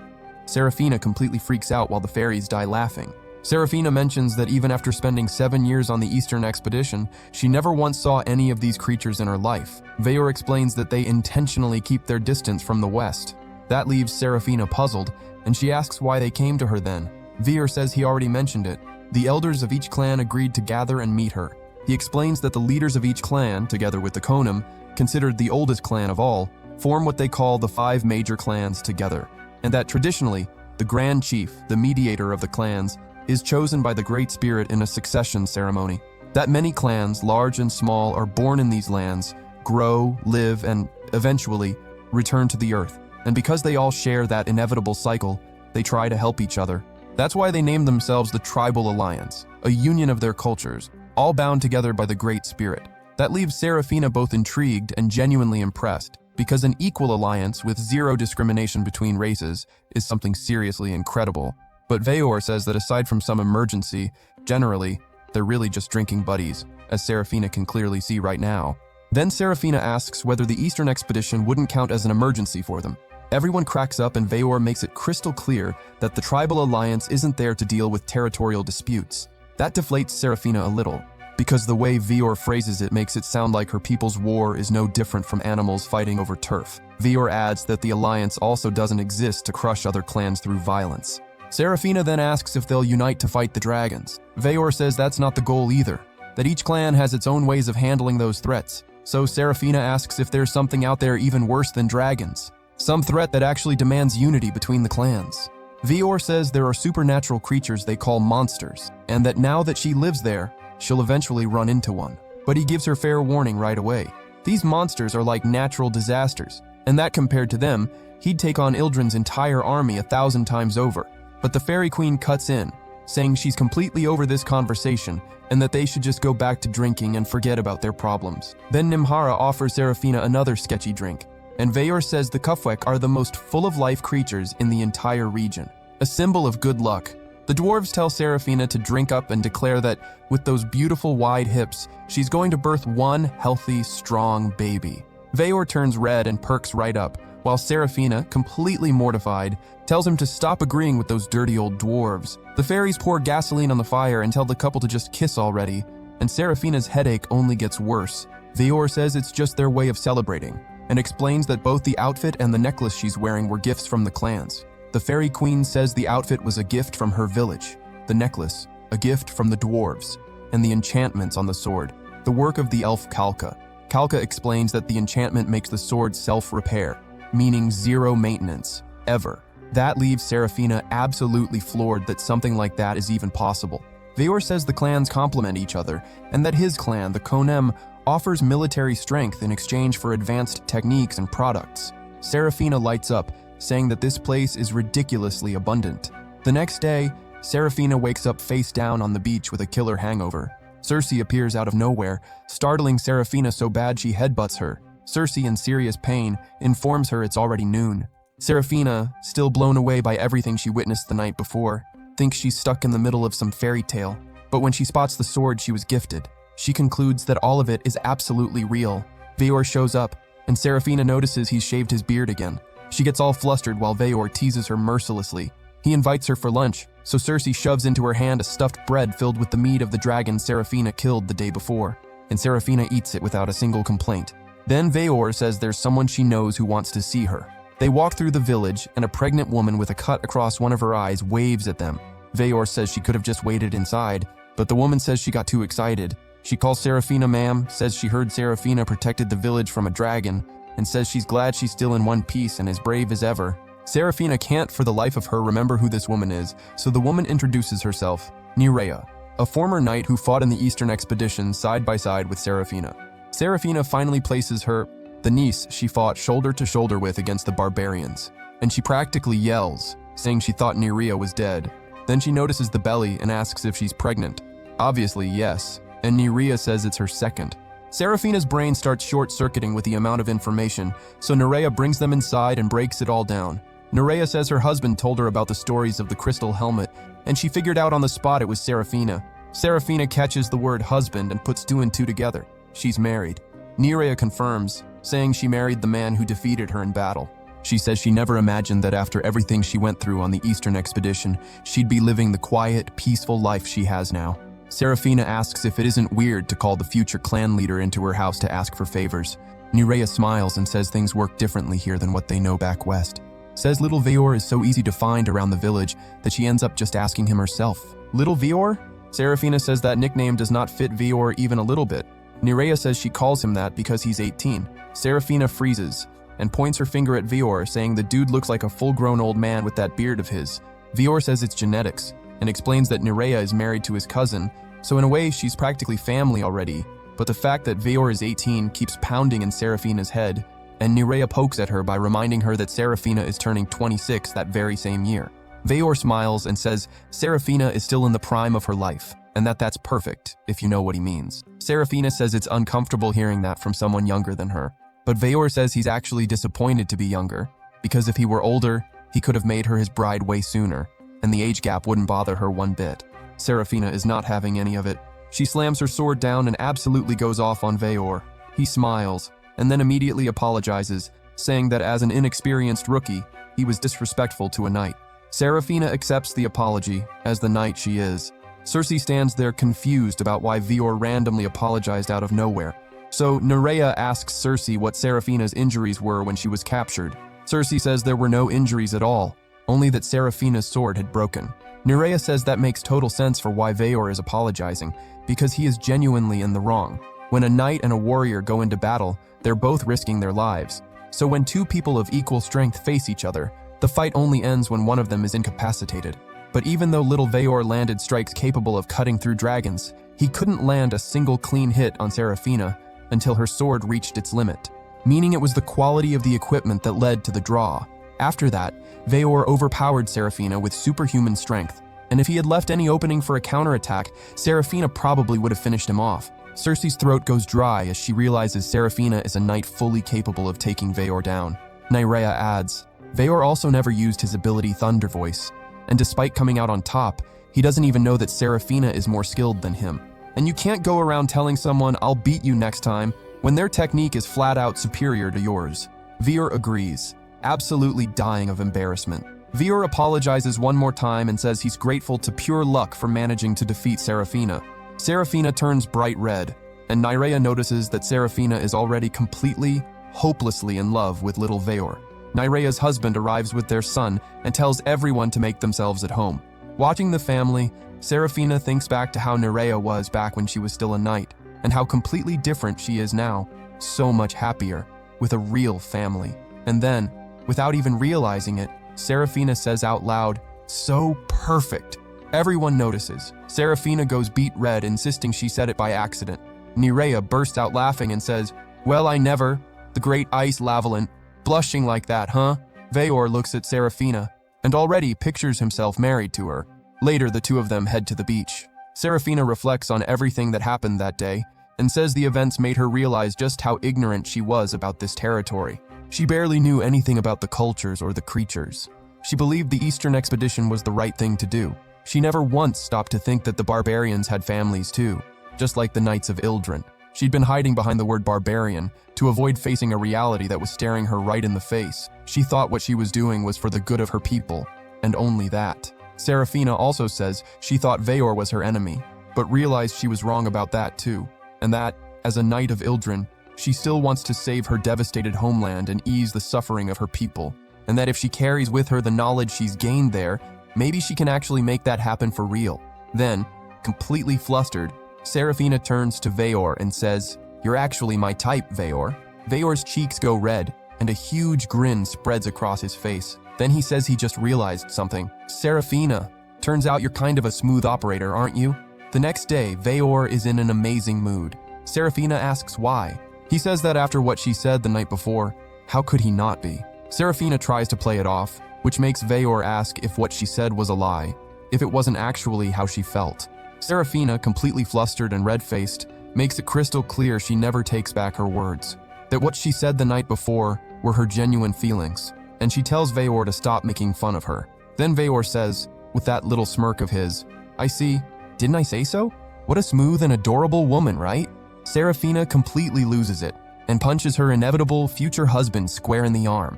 Serafina completely freaks out while the fairies die laughing. Serafina mentions that even after spending 7 years on the Eastern expedition, she never once saw any of these creatures in her life. Veor explains that they intentionally keep their distance from the West. That leaves Serafina puzzled, and she asks why they came to her then. Veer says he already mentioned it. The elders of each clan agreed to gather and meet her. He explains that the leaders of each clan, together with the Konum, considered the oldest clan of all, form what they call the 5 major clans together, and that traditionally, the Grand Chief, the mediator of the clans, is chosen by the Great Spirit in a succession ceremony. That many clans, large and small, are born in these lands, grow, live, and, eventually, return to the earth. And because they all share that inevitable cycle, they try to help each other. That's why they named themselves the Tribal Alliance, a union of their cultures, all bound together by the Great Spirit. That leaves Serafina both intrigued and genuinely impressed, because an equal alliance with zero discrimination between races is something seriously incredible. But Veor says that aside from some emergency, generally, they're really just drinking buddies, as Serafina can clearly see right now. Then Serafina asks whether the Eastern expedition wouldn't count as an emergency for them. Everyone cracks up and Veor makes it crystal clear that the tribal alliance isn't there to deal with territorial disputes. That deflates Seraphina a little, because the way Veor phrases it makes it sound like her people's war is no different from animals fighting over turf. Veor adds that the alliance also doesn't exist to crush other clans through violence. Seraphina then asks if they'll unite to fight the dragons. Veor says that's not the goal either, that each clan has its own ways of handling those threats. So Seraphina asks if there's something out there even worse than dragons, some threat that actually demands unity between the clans. Veor says there are supernatural creatures they call monsters, and that now that she lives there, she'll eventually run into one. But he gives her fair warning right away. These monsters are like natural disasters, and that compared to them, he'd take on Ildren's entire army 1,000 times over. But the Fairy Queen cuts in, saying she's completely over this conversation and that they should just go back to drinking and forget about their problems. Then Nimhara offers Seraphina another sketchy drink, and Veor says the Kufwek are the most full-of-life creatures in the entire region, a symbol of good luck. The dwarves tell Seraphina to drink up and declare that, with those beautiful wide hips, she's going to birth one healthy, strong baby. Veor turns red and perks right up, while Seraphina, completely mortified, tells him to stop agreeing with those dirty old dwarves. The fairies pour gasoline on the fire and tell the couple to just kiss already, and Seraphina's headache only gets worse. Veor says it's just their way of celebrating, and explains that both the outfit and the necklace she's wearing were gifts from the clans. The Fairy Queen says the outfit was a gift from her village, the necklace, a gift from the dwarves, and the enchantments on the sword, the work of the elf Kalka. Kalka explains that the enchantment makes the sword self-repair, meaning zero maintenance, ever. That leaves Seraphina absolutely floored that something like that is even possible. Veor says the clans complement each other, and that his clan, the Konem, offers military strength in exchange for advanced techniques and products. Seraphina lights up, saying that this place is ridiculously abundant. The next day, Seraphina wakes up face down on the beach with a killer hangover. Circe appears out of nowhere, startling Seraphina so bad she headbutts her. Circe, in serious pain, informs her it's already noon. Seraphina, still blown away by everything she witnessed the night before, thinks she's stuck in the middle of some fairy tale. But when she spots the sword she was gifted, she concludes that all of it is absolutely real. Veor shows up, and Seraphina notices he's shaved his beard again. She gets all flustered while Veor teases her mercilessly. He invites her for lunch, so Circe shoves into her hand a stuffed bread filled with the meat of the dragon Seraphina killed the day before, and Seraphina eats it without a single complaint. Then Veor says there's someone she knows who wants to see her. They walk through the village, and a pregnant woman with a cut across one of her eyes waves at them. Veor says she could have just waited inside, but the woman says she got too excited. She calls Seraphina ma'am, says she heard Seraphina protected the village from a dragon, and says she's glad she's still in one piece and as brave as ever. Seraphina can't for the life of her remember who this woman is, so the woman introduces herself, Nerea, a former knight who fought in the Eastern Expedition side by side with Seraphina. Seraphina finally places her, the niece she fought shoulder to shoulder with against the Barbarians, and she practically yells, saying she thought Nerea was dead. Then she notices the belly and asks if she's pregnant. Obviously, yes, and Nerea says it's her second. Seraphina's brain starts short-circuiting with the amount of information, so Nerea brings them inside and breaks it all down. Nerea says her husband told her about the stories of the crystal helmet, and she figured out on the spot it was Seraphina. Seraphina catches the word husband and puts two and two together. She's married. Nerea confirms, saying she married the man who defeated her in battle. She says she never imagined that after everything she went through on the Eastern Expedition, she'd be living the quiet, peaceful life she has now. Seraphina asks if it isn't weird to call the future clan leader into her house to ask for favors. Nerea smiles and says things work differently here than what they know back west. Says little Veor is so easy to find around the village that she ends up just asking him herself. Little Veor? Seraphina says that nickname does not fit Veor even a little bit. Nerea says she calls him that because he's 18. Seraphina freezes and points her finger at Veor, saying the dude looks like a full-grown old man with that beard of his. Veor says it's genetics, and explains that Nerea is married to his cousin, so in a way she's practically family already, but the fact that Veor is 18 keeps pounding in Seraphina's head, and Nerea pokes at her by reminding her that Seraphina is turning 26 that very same year. Veor smiles and says Seraphina is still in the prime of her life, and that's perfect, if you know what he means. Seraphina says it's uncomfortable hearing that from someone younger than her, but Veor says he's actually disappointed to be younger, because if he were older, he could have made her his bride way sooner, and the age gap wouldn't bother her one bit. Seraphina is not having any of it. She slams her sword down and absolutely goes off on Veor. He smiles, and then immediately apologizes, saying that as an inexperienced rookie, he was disrespectful to a knight. Seraphina accepts the apology, as the knight she is. Cersei stands there confused about why Veor randomly apologized out of nowhere. So Nerea asks Cersei what Seraphina's injuries were when she was captured. Cersei says there were no injuries at all, only that Seraphina's sword had broken. Nerea says that makes total sense for why Veor is apologizing, because he is genuinely in the wrong. When a knight and a warrior go into battle, they're both risking their lives. So when two people of equal strength face each other, the fight only ends when one of them is incapacitated. But even though little Veor landed strikes capable of cutting through dragons, he couldn't land a single clean hit on Seraphina until her sword reached its limit, meaning it was the quality of the equipment that led to the draw. After that, Veor overpowered Seraphina with superhuman strength, and if he had left any opening for a counterattack, Seraphina probably would have finished him off. Cersei's throat goes dry as she realizes Seraphina is a knight fully capable of taking Veor down. Nyrea adds, Veor also never used his ability Thunder Voice, and despite coming out on top, he doesn't even know that Seraphina is more skilled than him. And you can't go around telling someone, I'll beat you next time, when their technique is flat out superior to yours. Veor agrees, absolutely dying of embarrassment. Veor apologizes one more time and says he's grateful to pure luck for managing to defeat Seraphina. Seraphina turns bright red, and Nyrea notices that Seraphina is already completely, hopelessly in love with little Veor. Nyrea's husband arrives with their son and tells everyone to make themselves at home. Watching the family, Seraphina thinks back to how Nyrea was back when she was still a knight, and how completely different she is now, so much happier, with a real family. And then, without even realizing it, Seraphina says out loud, "So perfect." Everyone notices. Seraphina goes beet red, insisting she said it by accident. Nyrea bursts out laughing and says, "Well, I never, the great ice Lavalin, blushing like that, huh?" Veor looks at Seraphina and already pictures himself married to her. Later, the two of them head to the beach. Seraphina reflects on everything that happened that day and says the events made her realize just how ignorant she was about this territory. She barely knew anything about the cultures or the creatures. She believed the Eastern expedition was the right thing to do. She never once stopped to think that the barbarians had families too, just like the Knights of Ildren. She'd been hiding behind the word barbarian to avoid facing a reality that was staring her right in the face. She thought what she was doing was for the good of her people, and only that. Seraphina also says she thought Veor was her enemy, but realized she was wrong about that too, and that, as a Knight of Ildren, she still wants to save her devastated homeland and ease the suffering of her people, and that if she carries with her the knowledge she's gained there, maybe she can actually make that happen for real. Then, completely flustered, Seraphina turns to Veor and says, "You're actually my type, Veor." Veor's cheeks go red, and a huge grin spreads across his face. Then he says he just realized something. "Seraphina, turns out you're kind of a smooth operator, aren't you?" The next day, Veor is in an amazing mood. Seraphina asks why. He says that after what she said the night before, how could he not be? Seraphina tries to play it off, which makes Veor ask if what she said was a lie, if it wasn't actually how she felt. Seraphina, completely flustered and red-faced, makes it crystal clear she never takes back her words, that what she said the night before were her genuine feelings, and she tells Veor to stop making fun of her. Then Veor says, with that little smirk of his, "I see, didn't I say so? What a smooth and adorable woman, right?" Seraphina completely loses it and punches her inevitable future husband square in the arm.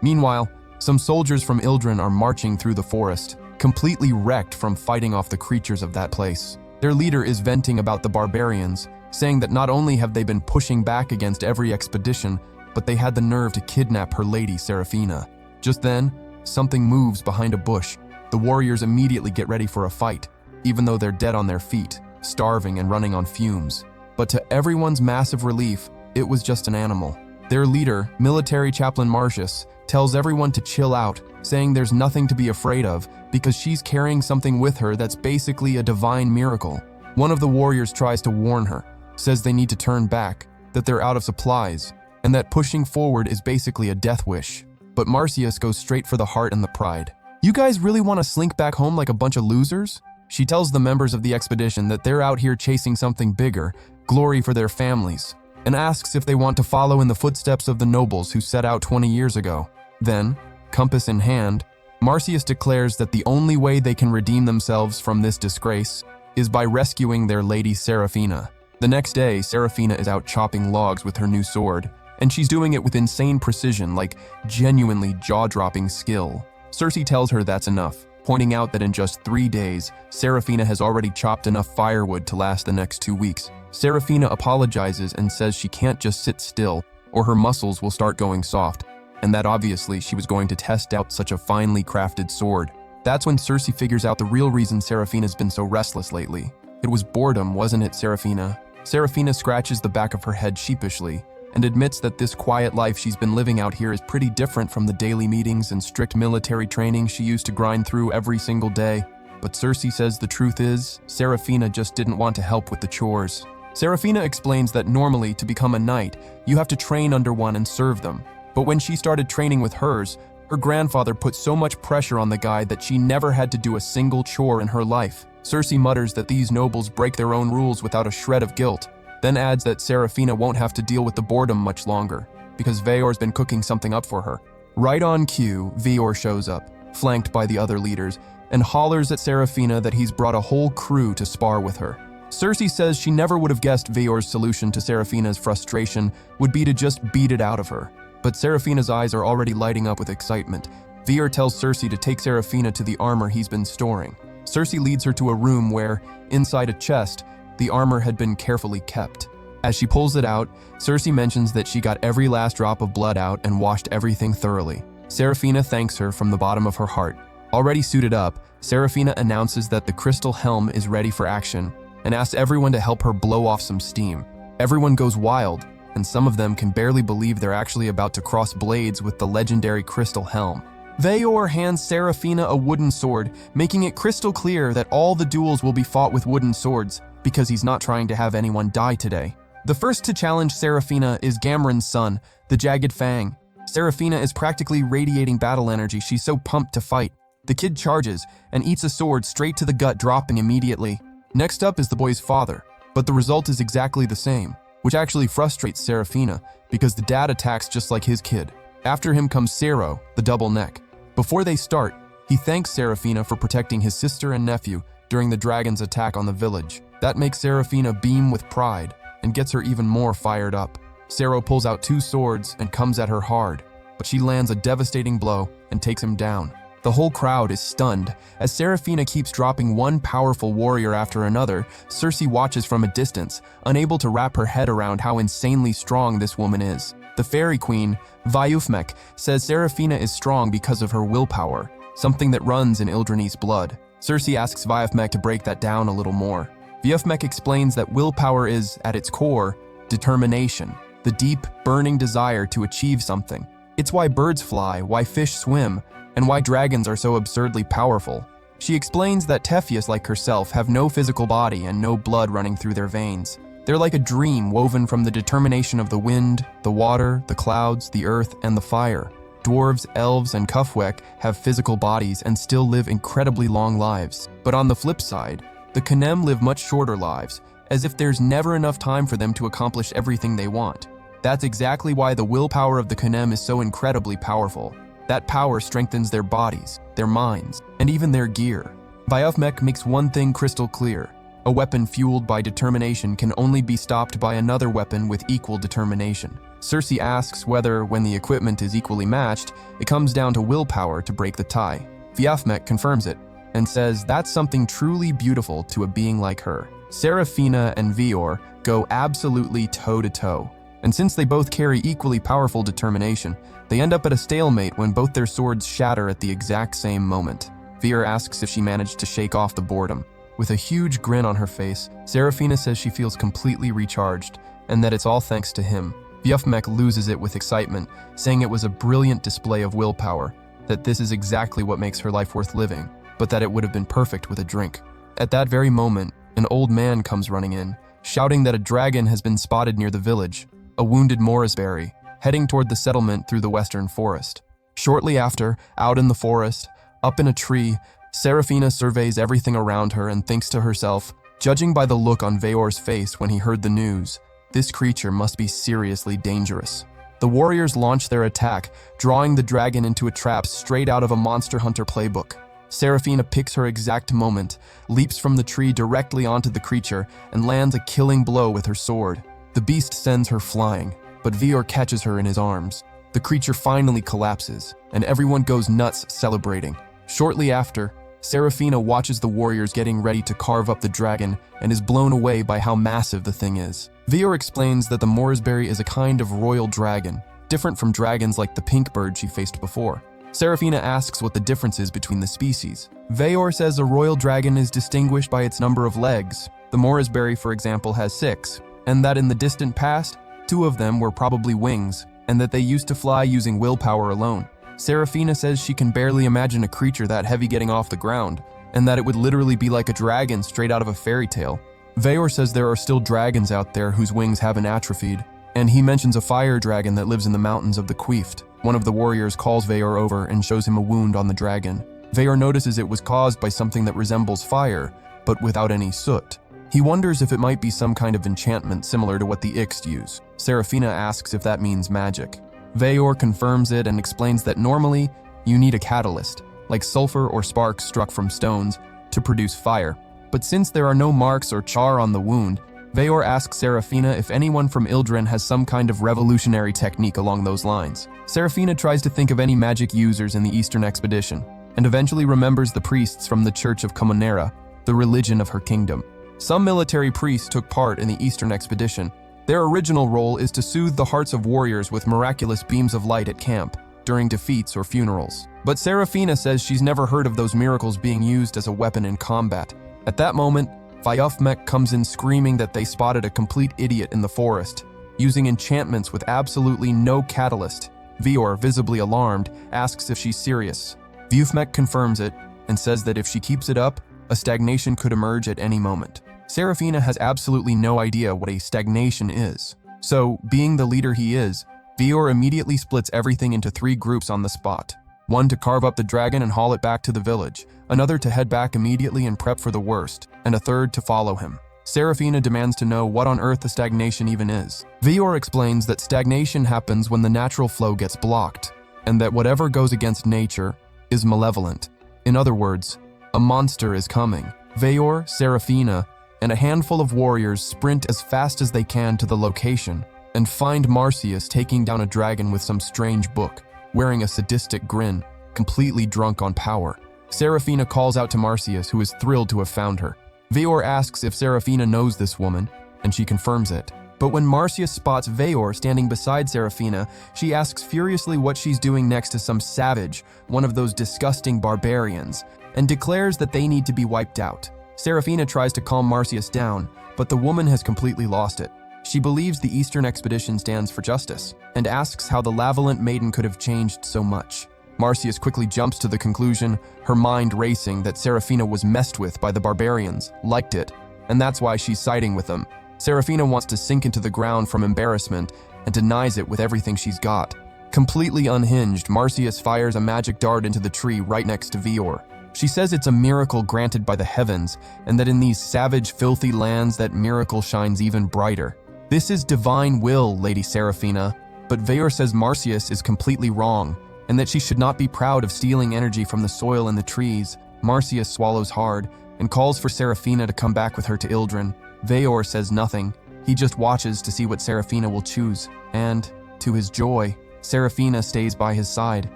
Meanwhile, some soldiers from Ildren are marching through the forest, completely wrecked from fighting off the creatures of that place. Their leader is venting about the barbarians, saying that not only have they been pushing back against every expedition, but they had the nerve to kidnap her lady Seraphina. Just then, something moves behind a bush. The warriors immediately get ready for a fight, even though they're dead on their feet, starving and running on fumes. But to everyone's massive relief, it was just an animal. Their leader, military chaplain Marcius, tells everyone to chill out, saying there's nothing to be afraid of because she's carrying something with her that's basically a divine miracle. One of the warriors tries to warn her, says they need to turn back, that they're out of supplies, and that pushing forward is basically a death wish. But Marcius goes straight for the heart and the pride. "You guys really want to slink back home like a bunch of losers?" She tells the members of the expedition that they're out here chasing something bigger, glory for their families, and asks if they want to follow in the footsteps of the nobles who set out 20 years ago. Then, compass in hand, Marcius declares that the only way they can redeem themselves from this disgrace is by rescuing their lady Seraphina. The next day, Seraphina is out chopping logs with her new sword, and she's doing it with insane precision, like genuinely jaw-dropping skill. Cersei tells her that's enough, pointing out that in just 3 days, Serafina has already chopped enough firewood to last the next 2 weeks. Serafina apologizes and says she can't just sit still, or her muscles will start going soft, and that obviously she was going to test out such a finely crafted sword. That's when Cersei figures out the real reason Serafina's been so restless lately. It was boredom, wasn't it, Serafina? Serafina scratches the back of her head sheepishly and admits that this quiet life she's been living out here is pretty different from the daily meetings and strict military training she used to grind through every single day. But Cersei says the truth is, Serafina just didn't want to help with the chores. Serafina explains that normally to become a knight, you have to train under one and serve them. But when she started training with hers, her grandfather put so much pressure on the guy that she never had to do a single chore in her life. Cersei mutters that these nobles break their own rules without a shred of guilt, then adds that Serafina won't have to deal with the boredom much longer, because Veor's been cooking something up for her. Right on cue, Veor shows up, flanked by the other leaders, and hollers at Serafina that he's brought a whole crew to spar with her. Cersei says she never would have guessed Veor's solution to Serafina's frustration would be to just beat it out of her. But Serafina's eyes are already lighting up with excitement. Veor tells Cersei to take Serafina to the armor he's been storing. Cersei leads her to a room where, inside a chest, the armor had been carefully kept. As she pulls it out, Cersei mentions that she got every last drop of blood out and washed everything thoroughly. Serafina thanks her from the bottom of her heart. Already suited up, Serafina announces that the crystal helm is ready for action and asks everyone to help her blow off some steam. Everyone goes wild, and some of them can barely believe they're actually about to cross blades with the legendary crystal helm. Veor hands Serafina a wooden sword, making it crystal clear that all the duels will be fought with wooden swords, because he's not trying to have anyone die today. The first to challenge Serafina is Gamron's son, the Jagged Fang. Serafina is practically radiating battle energy, she's so pumped to fight. The kid charges and eats a sword straight to the gut, dropping immediately. Next up is the boy's father, but the result is exactly the same, which actually frustrates Serafina, because the dad attacks just like his kid. After him comes Sero, the double neck. Before they start, he thanks Serafina for protecting his sister and nephew during the dragon's attack on the village. That makes Serafina beam with pride and gets her even more fired up. Sero pulls out 2 swords and comes at her hard, but she lands a devastating blow and takes him down. The whole crowd is stunned. As Serafina keeps dropping one powerful warrior after another, Cersei watches from a distance, unable to wrap her head around how insanely strong this woman is. The fairy queen, Vaufmek, says Serafina is strong because of her willpower, something that runs in Ildrini's blood. Cersei asks Vaufmek to break that down a little more. Vaufmek explains that willpower is, at its core, determination, the deep, burning desire to achieve something. It's why birds fly, why fish swim, and why dragons are so absurdly powerful. She explains that Tephius, like herself, have no physical body and no blood running through their veins. They're like a dream woven from the determination of the wind, the water, the clouds, the earth, and the fire. Dwarves, elves, and Kufwek have physical bodies and still live incredibly long lives. But on the flip side, the Kenem live much shorter lives, as if there's never enough time for them to accomplish everything they want. That's exactly why the willpower of the Kenem is so incredibly powerful. That power strengthens their bodies, their minds, and even their gear. Vaufmek makes one thing crystal clear. A weapon fueled by determination can only be stopped by another weapon with equal determination. Cersei asks whether, when the equipment is equally matched, it comes down to willpower to break the tie. Vaufmek confirms it, and says that's something truly beautiful to a being like her. Serafina and Veor go absolutely toe-to-toe, and since they both carry equally powerful determination, they end up at a stalemate when both their swords shatter at the exact same moment. Veor asks if she managed to shake off the boredom. With a huge grin on her face, Serafina says she feels completely recharged, and that it's all thanks to him. Vaufmek loses it with excitement, saying it was a brilliant display of willpower, that this is exactly what makes her life worth living, but that it would have been perfect with a drink. At that very moment, an old man comes running in, shouting that a dragon has been spotted near the village, a wounded Morrisberry, heading toward the settlement through the western forest. Shortly after, out in the forest, up in a tree, Serafina surveys everything around her and thinks to herself, judging by the look on Veor's face when he heard the news, this creature must be seriously dangerous. The warriors launch their attack, drawing the dragon into a trap straight out of a Monster Hunter playbook. Serafina picks her exact moment, leaps from the tree directly onto the creature, and lands a killing blow with her sword. The beast sends her flying. but Veor catches her in his arms. The creature finally collapses, and everyone goes nuts celebrating. Shortly after, Serafina watches the warriors getting ready to carve up the dragon and is blown away by how massive the thing is. Veor explains that the Morisberry is a kind of royal dragon, different from dragons like the pink bird she faced before. Serafina asks what the difference is between the species. Veor says a royal dragon is distinguished by its number of legs. The Morisberry, for example, has 6, and that in the distant past, 2 of them were probably wings, and that they used to fly using willpower alone. Serafina says she can barely imagine a creature that heavy getting off the ground, and that it would literally be like a dragon straight out of a fairy tale. Veor says there are still dragons out there whose wings haven't atrophied, and he mentions a fire dragon that lives in the mountains of the Quift. One of the warriors calls Veor over and shows him a wound on the dragon. Veor notices it was caused by something that resembles fire, but without any soot. He wonders if it might be some kind of enchantment similar to what the Ixt use. Serafina asks if that means magic. Veor confirms it and explains that normally, you need a catalyst, like sulfur or sparks struck from stones, to produce fire. But since there are no marks or char on the wound, Veor asks Serafina if anyone from Ildren has some kind of revolutionary technique along those lines. Serafina tries to think of any magic users in the Eastern expedition, and eventually remembers the priests from the Church of Comunera, the religion of her kingdom. Some military priests took part in the Eastern expedition. Their original role is to soothe the hearts of warriors with miraculous beams of light at camp, during defeats or funerals. But Serafina says she's never heard of those miracles being used as a weapon in combat. At that moment, Vyufmek comes in screaming that they spotted a complete idiot in the forest, using enchantments with absolutely no catalyst. Veor, visibly alarmed, asks if she's serious. Vyufmek confirms it, and says that if she keeps it up, a stagnation could emerge at any moment. Serafina has absolutely no idea what a stagnation is. So, being the leader he is, Veor immediately splits everything into 3 groups on the spot. One to carve up the dragon and haul it back to the village, another to head back immediately and prep for the worst, and a third to follow him. Serafina demands to know what on earth the stagnation even is. Veor explains that stagnation happens when the natural flow gets blocked, and that whatever goes against nature is malevolent. In other words, a monster is coming. Veor, Serafina, and a handful of warriors sprint as fast as they can to the location and find Marcius taking down a dragon with some strange book, wearing a sadistic grin, completely drunk on power. Serafina calls out to Marcius, who is thrilled to have found her. Veor asks if Serafina knows this woman, and she confirms it. But when Marcius spots Veor standing beside Serafina, she asks furiously what she's doing next to some savage, one of those disgusting barbarians, and declares that they need to be wiped out. Serafina tries to calm Marcius down, but the woman has completely lost it. She believes the Eastern expedition stands for justice, and asks how the Lavalent maiden could have changed so much. Marcius quickly jumps to the conclusion, her mind racing, that Serafina was messed with by the barbarians, liked it, and that's why she's siding with them. Serafina wants to sink into the ground from embarrassment and denies it with everything she's got. Completely unhinged, Marcius fires a magic dart into the tree right next to Veor. She says it's a miracle granted by the heavens, and that in these savage, filthy lands that miracle shines even brighter. This is divine will, Lady Serafina, but Veor says Marcius is completely wrong, and that she should not be proud of stealing energy from the soil and the trees. Marcius swallows hard, and calls for Serafina to come back with her to Ildren. Veor says nothing. He just watches to see what Serafina will choose, and, to his joy, Serafina stays by his side.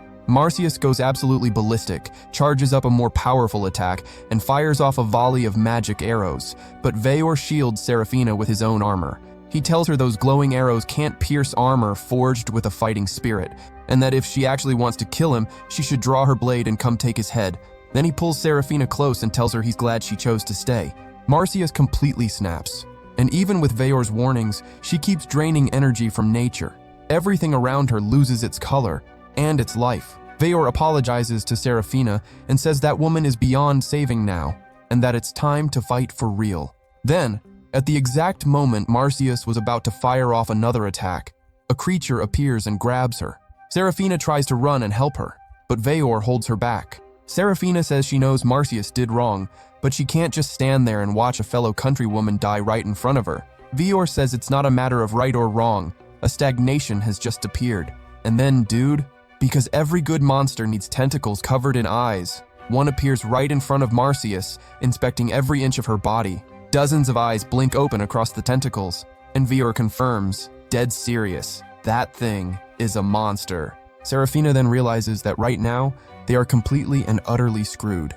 Marcius goes absolutely ballistic, charges up a more powerful attack, and fires off a volley of magic arrows, but Veor shields Serafina with his own armor. He tells her those glowing arrows can't pierce armor forged with a fighting spirit, and that if she actually wants to kill him, she should draw her blade and come take his head. Then he pulls Serafina close and tells her he's glad she chose to stay. Marcius completely snaps, and even with Veor's warnings, she keeps draining energy from nature. Everything around her loses its color and its life. Veor apologizes to Serafina and says that woman is beyond saving now, and that it's time to fight for real. Then, at the exact moment Marcius was about to fire off another attack, a creature appears and grabs her. Serafina tries to run and help her, but Veor holds her back. Serafina says she knows Marcius did wrong, but she can't just stand there and watch a fellow countrywoman die right in front of her. Veor says it's not a matter of right or wrong, a stagnation has just appeared. And then, dude, because every good monster needs tentacles covered in eyes, one appears right in front of Marcius, inspecting every inch of her body. Dozens of eyes blink open across the tentacles, and Veor confirms, dead serious. That thing is a monster. Serafina then realizes that right now, they are completely and utterly screwed.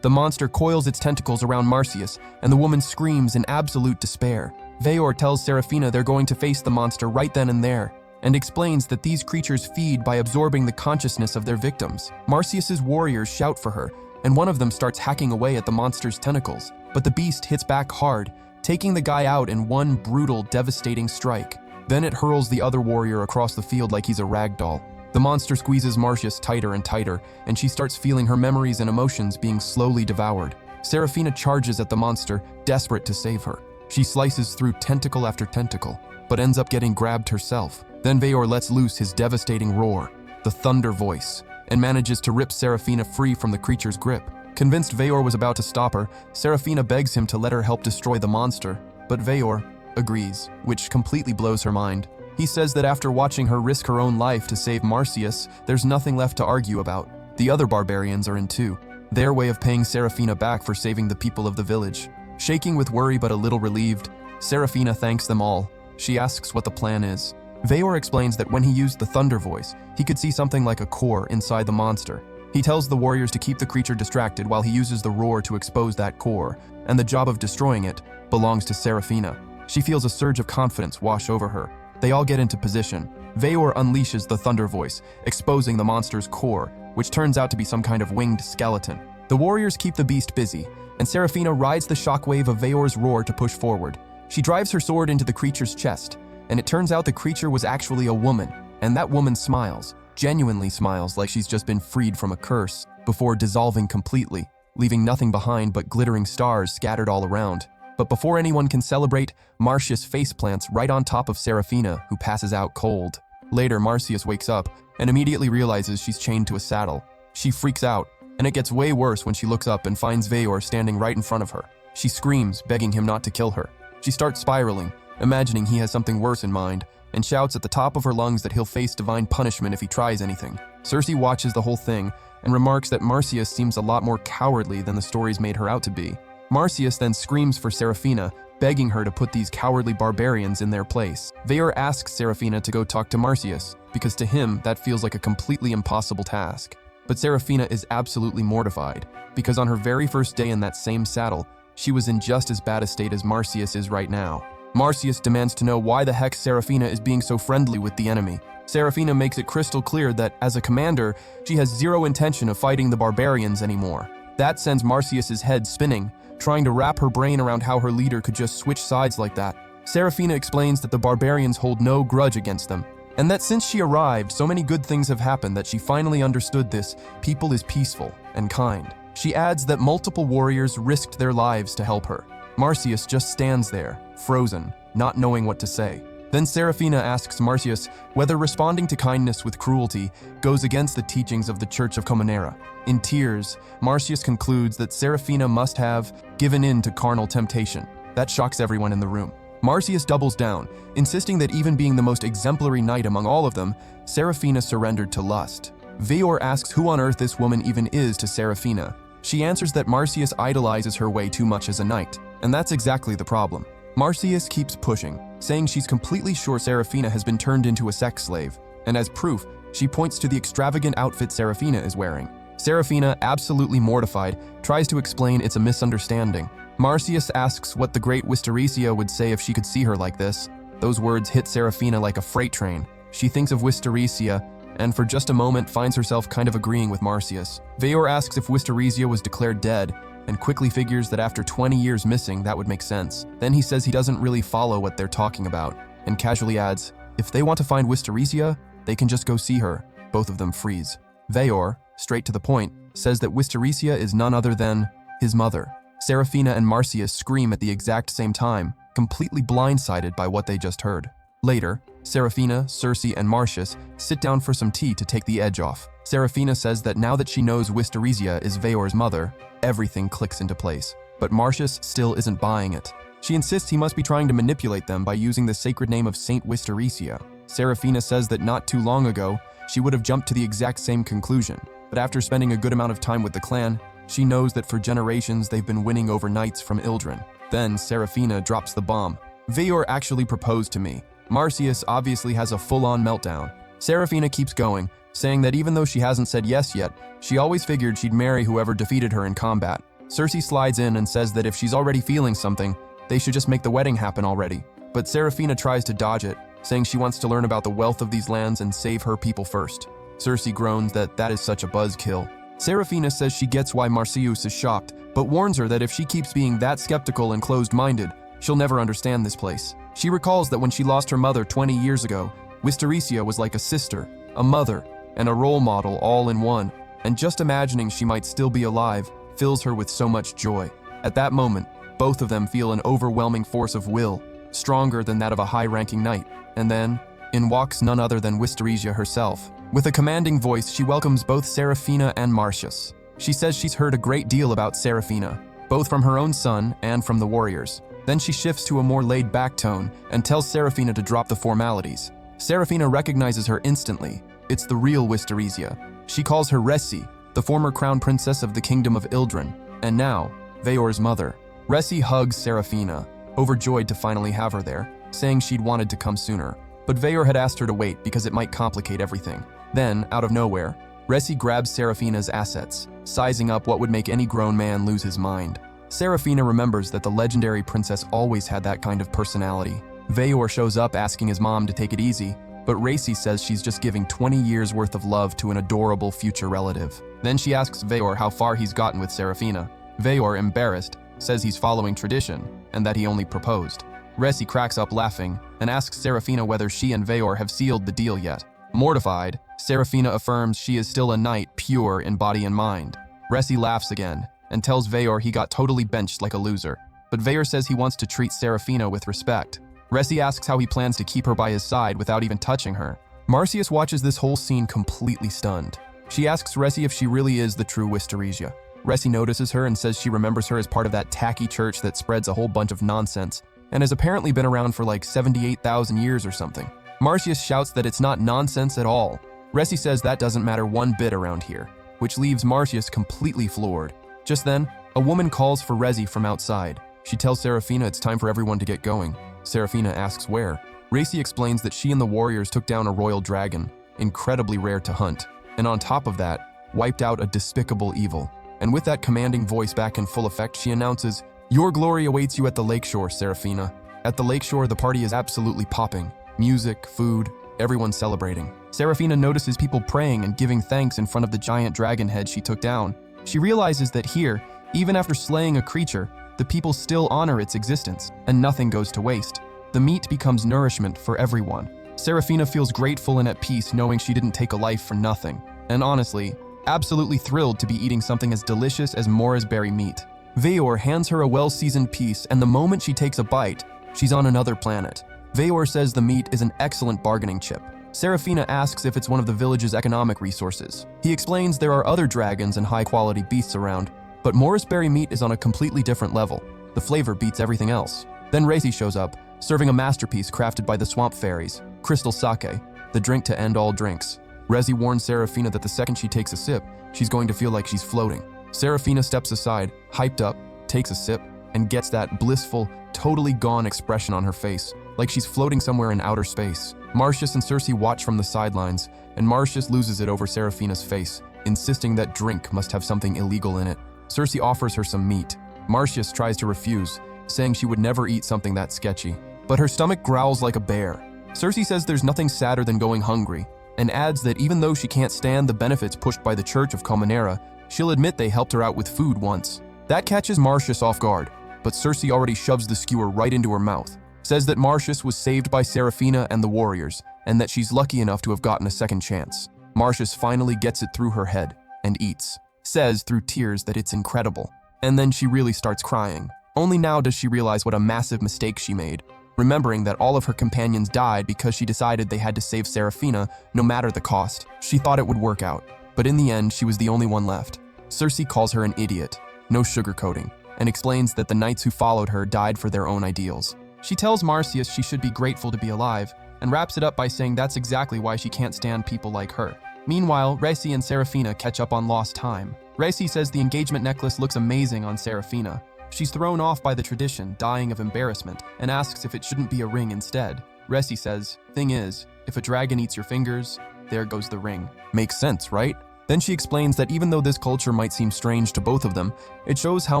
The monster coils its tentacles around Marcius, and the woman screams in absolute despair. Veor tells Serafina they're going to face the monster right then and there, and explains that these creatures feed by absorbing the consciousness of their victims. Marcius's warriors shout for her, and one of them starts hacking away at the monster's tentacles, but the beast hits back hard, taking the guy out in one brutal, devastating strike. Then it hurls the other warrior across the field like he's a rag doll. The monster squeezes Marcius tighter and tighter, and she starts feeling her memories and emotions being slowly devoured. Serafina charges at the monster, desperate to save her. She slices through tentacle after tentacle, but ends up getting grabbed herself. Then Veor lets loose his devastating roar, the Thunder Voice, and manages to rip Serafina free from the creature's grip. Convinced Veor was about to stop her, Serafina begs him to let her help destroy the monster, but Veor agrees, which completely blows her mind. He says that after watching her risk her own life to save Marcius, there's nothing left to argue about. The other barbarians are in too, their way of paying Serafina back for saving the people of the village. Shaking with worry but a little relieved, Serafina thanks them all. She asks what the plan is. Veor explains that when he used the Thunder Voice, he could see something like a core inside the monster. He tells the warriors to keep the creature distracted while he uses the roar to expose that core, and the job of destroying it belongs to Serafina. She feels a surge of confidence wash over her. They all get into position. Veor unleashes the Thunder Voice, exposing the monster's core, which turns out to be some kind of winged skeleton. The warriors keep the beast busy, and Serafina rides the shockwave of Veor's roar to push forward. She drives her sword into the creature's chest, and it turns out the creature was actually a woman, and that woman smiles, genuinely smiles like she's just been freed from a curse, before dissolving completely, leaving nothing behind but glittering stars scattered all around. But before anyone can celebrate, Marcius faceplants right on top of Serafina, who passes out cold. Later, Marcius wakes up and immediately realizes she's chained to a saddle. She freaks out, and it gets way worse when she looks up and finds Veor standing right in front of her. She screams, begging him not to kill her. She starts spiraling, imagining he has something worse in mind, and shouts at the top of her lungs that he'll face divine punishment if he tries anything. Cersei watches the whole thing and remarks that Marcius seems a lot more cowardly than the stories made her out to be. Marcius then screams for Serafina, begging her to put these cowardly barbarians in their place. Veor asks Serafina to go talk to Marcius, because to him, that feels like a completely impossible task. But Serafina is absolutely mortified, because on her very first day in that same saddle, she was in just as bad a state as Marcius is right now. Marcius demands to know why the heck Serafina is being so friendly with the enemy. Serafina makes it crystal clear that, as a commander, she has zero intention of fighting the barbarians anymore. That sends Marcius's head spinning, trying to wrap her brain around how her leader could just switch sides like that. Serafina explains that the barbarians hold no grudge against them, and that since she arrived, so many good things have happened that she finally understood this: people is peaceful and kind. She adds that multiple warriors risked their lives to help her. Marcius just stands there, frozen, not knowing what to say. Then Serafina asks Marcius whether responding to kindness with cruelty goes against the teachings of the Church of Comunera. In tears, Marcius concludes that Serafina must have given in to carnal temptation. That shocks everyone in the room. Marcius doubles down, insisting that even being the most exemplary knight among all of them, Serafina surrendered to lust. Veor asks who on earth this woman even is to Serafina. She answers that Marcius idolizes her way too much as a knight, and that's exactly the problem. Marcius keeps pushing, saying she's completely sure Serafina has been turned into a sex slave, and as proof, she points to the extravagant outfit Serafina is wearing. Serafina, absolutely mortified, tries to explain it's a misunderstanding. Marcius asks what the great Wistaria would say if she could see her like this. Those words hit Serafina like a freight train. She thinks of Wistaria, and for just a moment finds herself kind of agreeing with Marcius. Veor asks if Wistaria was declared dead, and quickly figures that after 20 years missing, that would make sense. Then he says he doesn't really follow what they're talking about, and casually adds, if they want to find Wistaria, they can just go see her. Both of them freeze. Veor, straight to the point, says that Wistaria is none other than his mother. Serafina and Marcius scream at the exact same time, completely blindsided by what they just heard. Later, Serafina, Cersei, and Marcius sit down for some tea to take the edge off. Serafina says that now that she knows Wistaria is Veor's mother, everything clicks into place. But Marcius still isn't buying it. She insists he must be trying to manipulate them by using the sacred name of Saint Wistaria. Serafina says that not too long ago, she would have jumped to the exact same conclusion. But after spending a good amount of time with the clan, she knows that for generations they've been winning over knights from Ildren. Then Serafina drops the bomb. Veor actually proposed to me. Marcius obviously has a full-on meltdown. Seraphina keeps going, saying that even though she hasn't said yes yet, she always figured she'd marry whoever defeated her in combat. Cersei slides in and says that if she's already feeling something, they should just make the wedding happen already. But Seraphina tries to dodge it, saying she wants to learn about the wealth of these lands and save her people first. Cersei groans that is such a buzzkill. Seraphina says she gets why Marcius is shocked, but warns her that if she keeps being that skeptical and closed-minded, she'll never understand this place. She recalls that when she lost her mother 20 years ago, Wisteria was like a sister, a mother, and a role model all in one, and just imagining she might still be alive fills her with so much joy. At that moment, both of them feel an overwhelming force of will, stronger than that of a high-ranking knight, and then, in walks none other than Wisteria herself. With a commanding voice, she welcomes both Seraphina and Marcius. She says she's heard a great deal about Seraphina, both from her own son and from the warriors. Then she shifts to a more laid-back tone and tells Seraphina to drop the formalities. Seraphina recognizes her instantly. It's the real Wisteria. She calls her Resi, the former crown princess of the kingdom of Ildren, and now, Veor's mother. Resi hugs Seraphina, overjoyed to finally have her there, saying she'd wanted to come sooner. But Veor had asked her to wait because it might complicate everything. Then, out of nowhere, Resi grabs Seraphina's assets, sizing up what would make any grown man lose his mind. Seraphina remembers that the legendary princess always had that kind of personality. Veor shows up asking his mom to take it easy, but Resi says she's just giving 20 years worth of love to an adorable future relative. Then she asks Veor how far he's gotten with Seraphina. Veor, embarrassed, says he's following tradition and that he only proposed. Resi cracks up laughing and asks Seraphina whether she and Veor have sealed the deal yet. Mortified, Seraphina affirms she is still a knight pure in body and mind. Resi laughs again and tells Veor he got totally benched like a loser. But Veor says he wants to treat Seraphina with respect. Resi asks how he plans to keep her by his side without even touching her. Marcius watches this whole scene completely stunned. She asks Resi if she really is the true Wisteria. Resi notices her and says she remembers her as part of that tacky church that spreads a whole bunch of nonsense and has apparently been around for like 78,000 years or something. Marcius shouts that it's not nonsense at all. Resi says that doesn't matter one bit around here, which leaves Marcius completely floored. Just then, a woman calls for Resi from outside. She tells Seraphina it's time for everyone to get going. Seraphina asks where. Resi explains that she and the warriors took down a royal dragon, incredibly rare to hunt, and on top of that, wiped out a despicable evil. And with that commanding voice back in full effect, she announces, "Your glory awaits you at the lakeshore, Seraphina." At the lakeshore, the party is absolutely popping. Music, food, everyone's celebrating. Seraphina notices people praying and giving thanks in front of the giant dragon head she took down. She realizes that here, even after slaying a creature, the people still honor its existence, and nothing goes to waste. The meat becomes nourishment for everyone. Seraphina feels grateful and at peace knowing she didn't take a life for nothing, and honestly, absolutely thrilled to be eating something as delicious as Morisberry meat. Veor hands her a well-seasoned piece, and the moment she takes a bite, she's on another planet. Veor says the meat is an excellent bargaining chip. Seraphina asks if it's one of the village's economic resources. He explains there are other dragons and high-quality beasts around, but Morisberry meat is on a completely different level. The flavor beats everything else. Then Resi shows up, serving a masterpiece crafted by the swamp fairies, crystal sake, the drink to end all drinks. Resi warns Seraphina that the second she takes a sip, she's going to feel like she's floating. Seraphina steps aside, hyped up, takes a sip, and gets that blissful, totally gone expression on her face, like she's floating somewhere in outer space. Marcius and Cersei watch from the sidelines, and Marcius loses it over Seraphina's face, insisting that drink must have something illegal in it. Cersei offers her some meat. Marcius tries to refuse, saying she would never eat something that sketchy. But her stomach growls like a bear. Cersei says there's nothing sadder than going hungry, and adds that even though she can't stand the benefits pushed by the Church of Comanera, she'll admit they helped her out with food once. That catches Marcius off guard, but Cersei already shoves the skewer right into her mouth, says that Marcius was saved by Seraphina and the warriors, and that she's lucky enough to have gotten a second chance. Marcius finally gets it through her head and eats, says through tears that it's incredible. And then she really starts crying. Only now does she realize what a massive mistake she made, remembering that all of her companions died because she decided they had to save Seraphina no matter the cost. She thought it would work out, but in the end, she was the only one left. Cersei calls her an idiot, no sugarcoating, and explains that the knights who followed her died for their own ideals. She tells Marcius she should be grateful to be alive, and wraps it up by saying that's exactly why she can't stand people like her. Meanwhile, Resi and Seraphina catch up on lost time. Resi says the engagement necklace looks amazing on Seraphina. She's thrown off by the tradition, dying of embarrassment, and asks if it shouldn't be a ring instead. Resi says, "Thing is, if a dragon eats your fingers, there goes the ring." Makes sense, right? Then she explains that even though this culture might seem strange to both of them, it shows how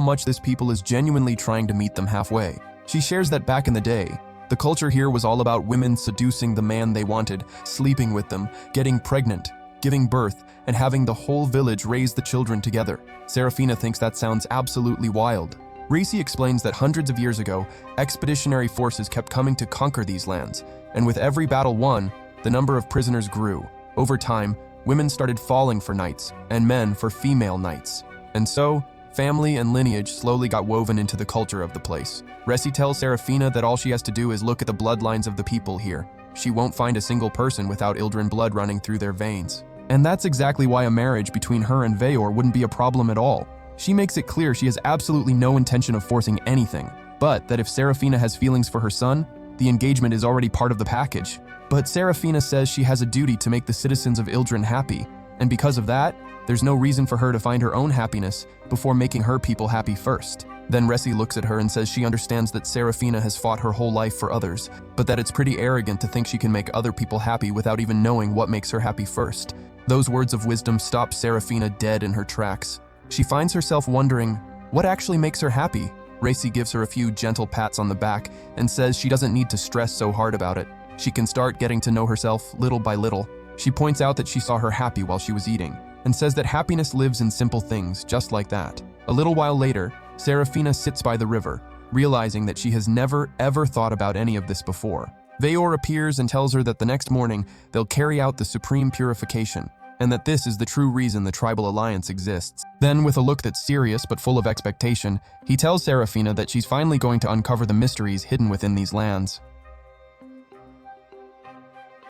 much this people is genuinely trying to meet them halfway. She shares that back in the day, the culture here was all about women seducing the man they wanted, sleeping with them, getting pregnant, giving birth, and having the whole village raise the children together. Serafina thinks that sounds absolutely wild. Racy explains that hundreds of years ago, expeditionary forces kept coming to conquer these lands, and with every battle won, the number of prisoners grew. Over time, women started falling for knights, and men for female knights. And so, family and lineage slowly got woven into the culture of the place. Resi tells Serafina that all she has to do is look at the bloodlines of the people here. She won't find a single person without Ildren blood running through their veins. And that's exactly why a marriage between her and Veyor wouldn't be a problem at all. She makes it clear she has absolutely no intention of forcing anything, but that if Serafina has feelings for her son, the engagement is already part of the package. But Serafina says she has a duty to make the citizens of Ildren happy, and because of that, there's no reason for her to find her own happiness before making her people happy first. Then Resi looks at her and says she understands that Serafina has fought her whole life for others, but that it's pretty arrogant to think she can make other people happy without even knowing what makes her happy first. Those words of wisdom stop Serafina dead in her tracks. She finds herself wondering, what actually makes her happy? Resi gives her a few gentle pats on the back and says she doesn't need to stress so hard about it. She can start getting to know herself little by little. She points out that she saw her happy while she was eating, and says that happiness lives in simple things, just like that. A little while later, Serafina sits by the river, realizing that she has never ever thought about any of this before. Veyor appears and tells her that the next morning, they'll carry out the supreme purification, and that this is the true reason the tribal alliance exists. Then, with a look that's serious but full of expectation, he tells Serafina that she's finally going to uncover the mysteries hidden within these lands.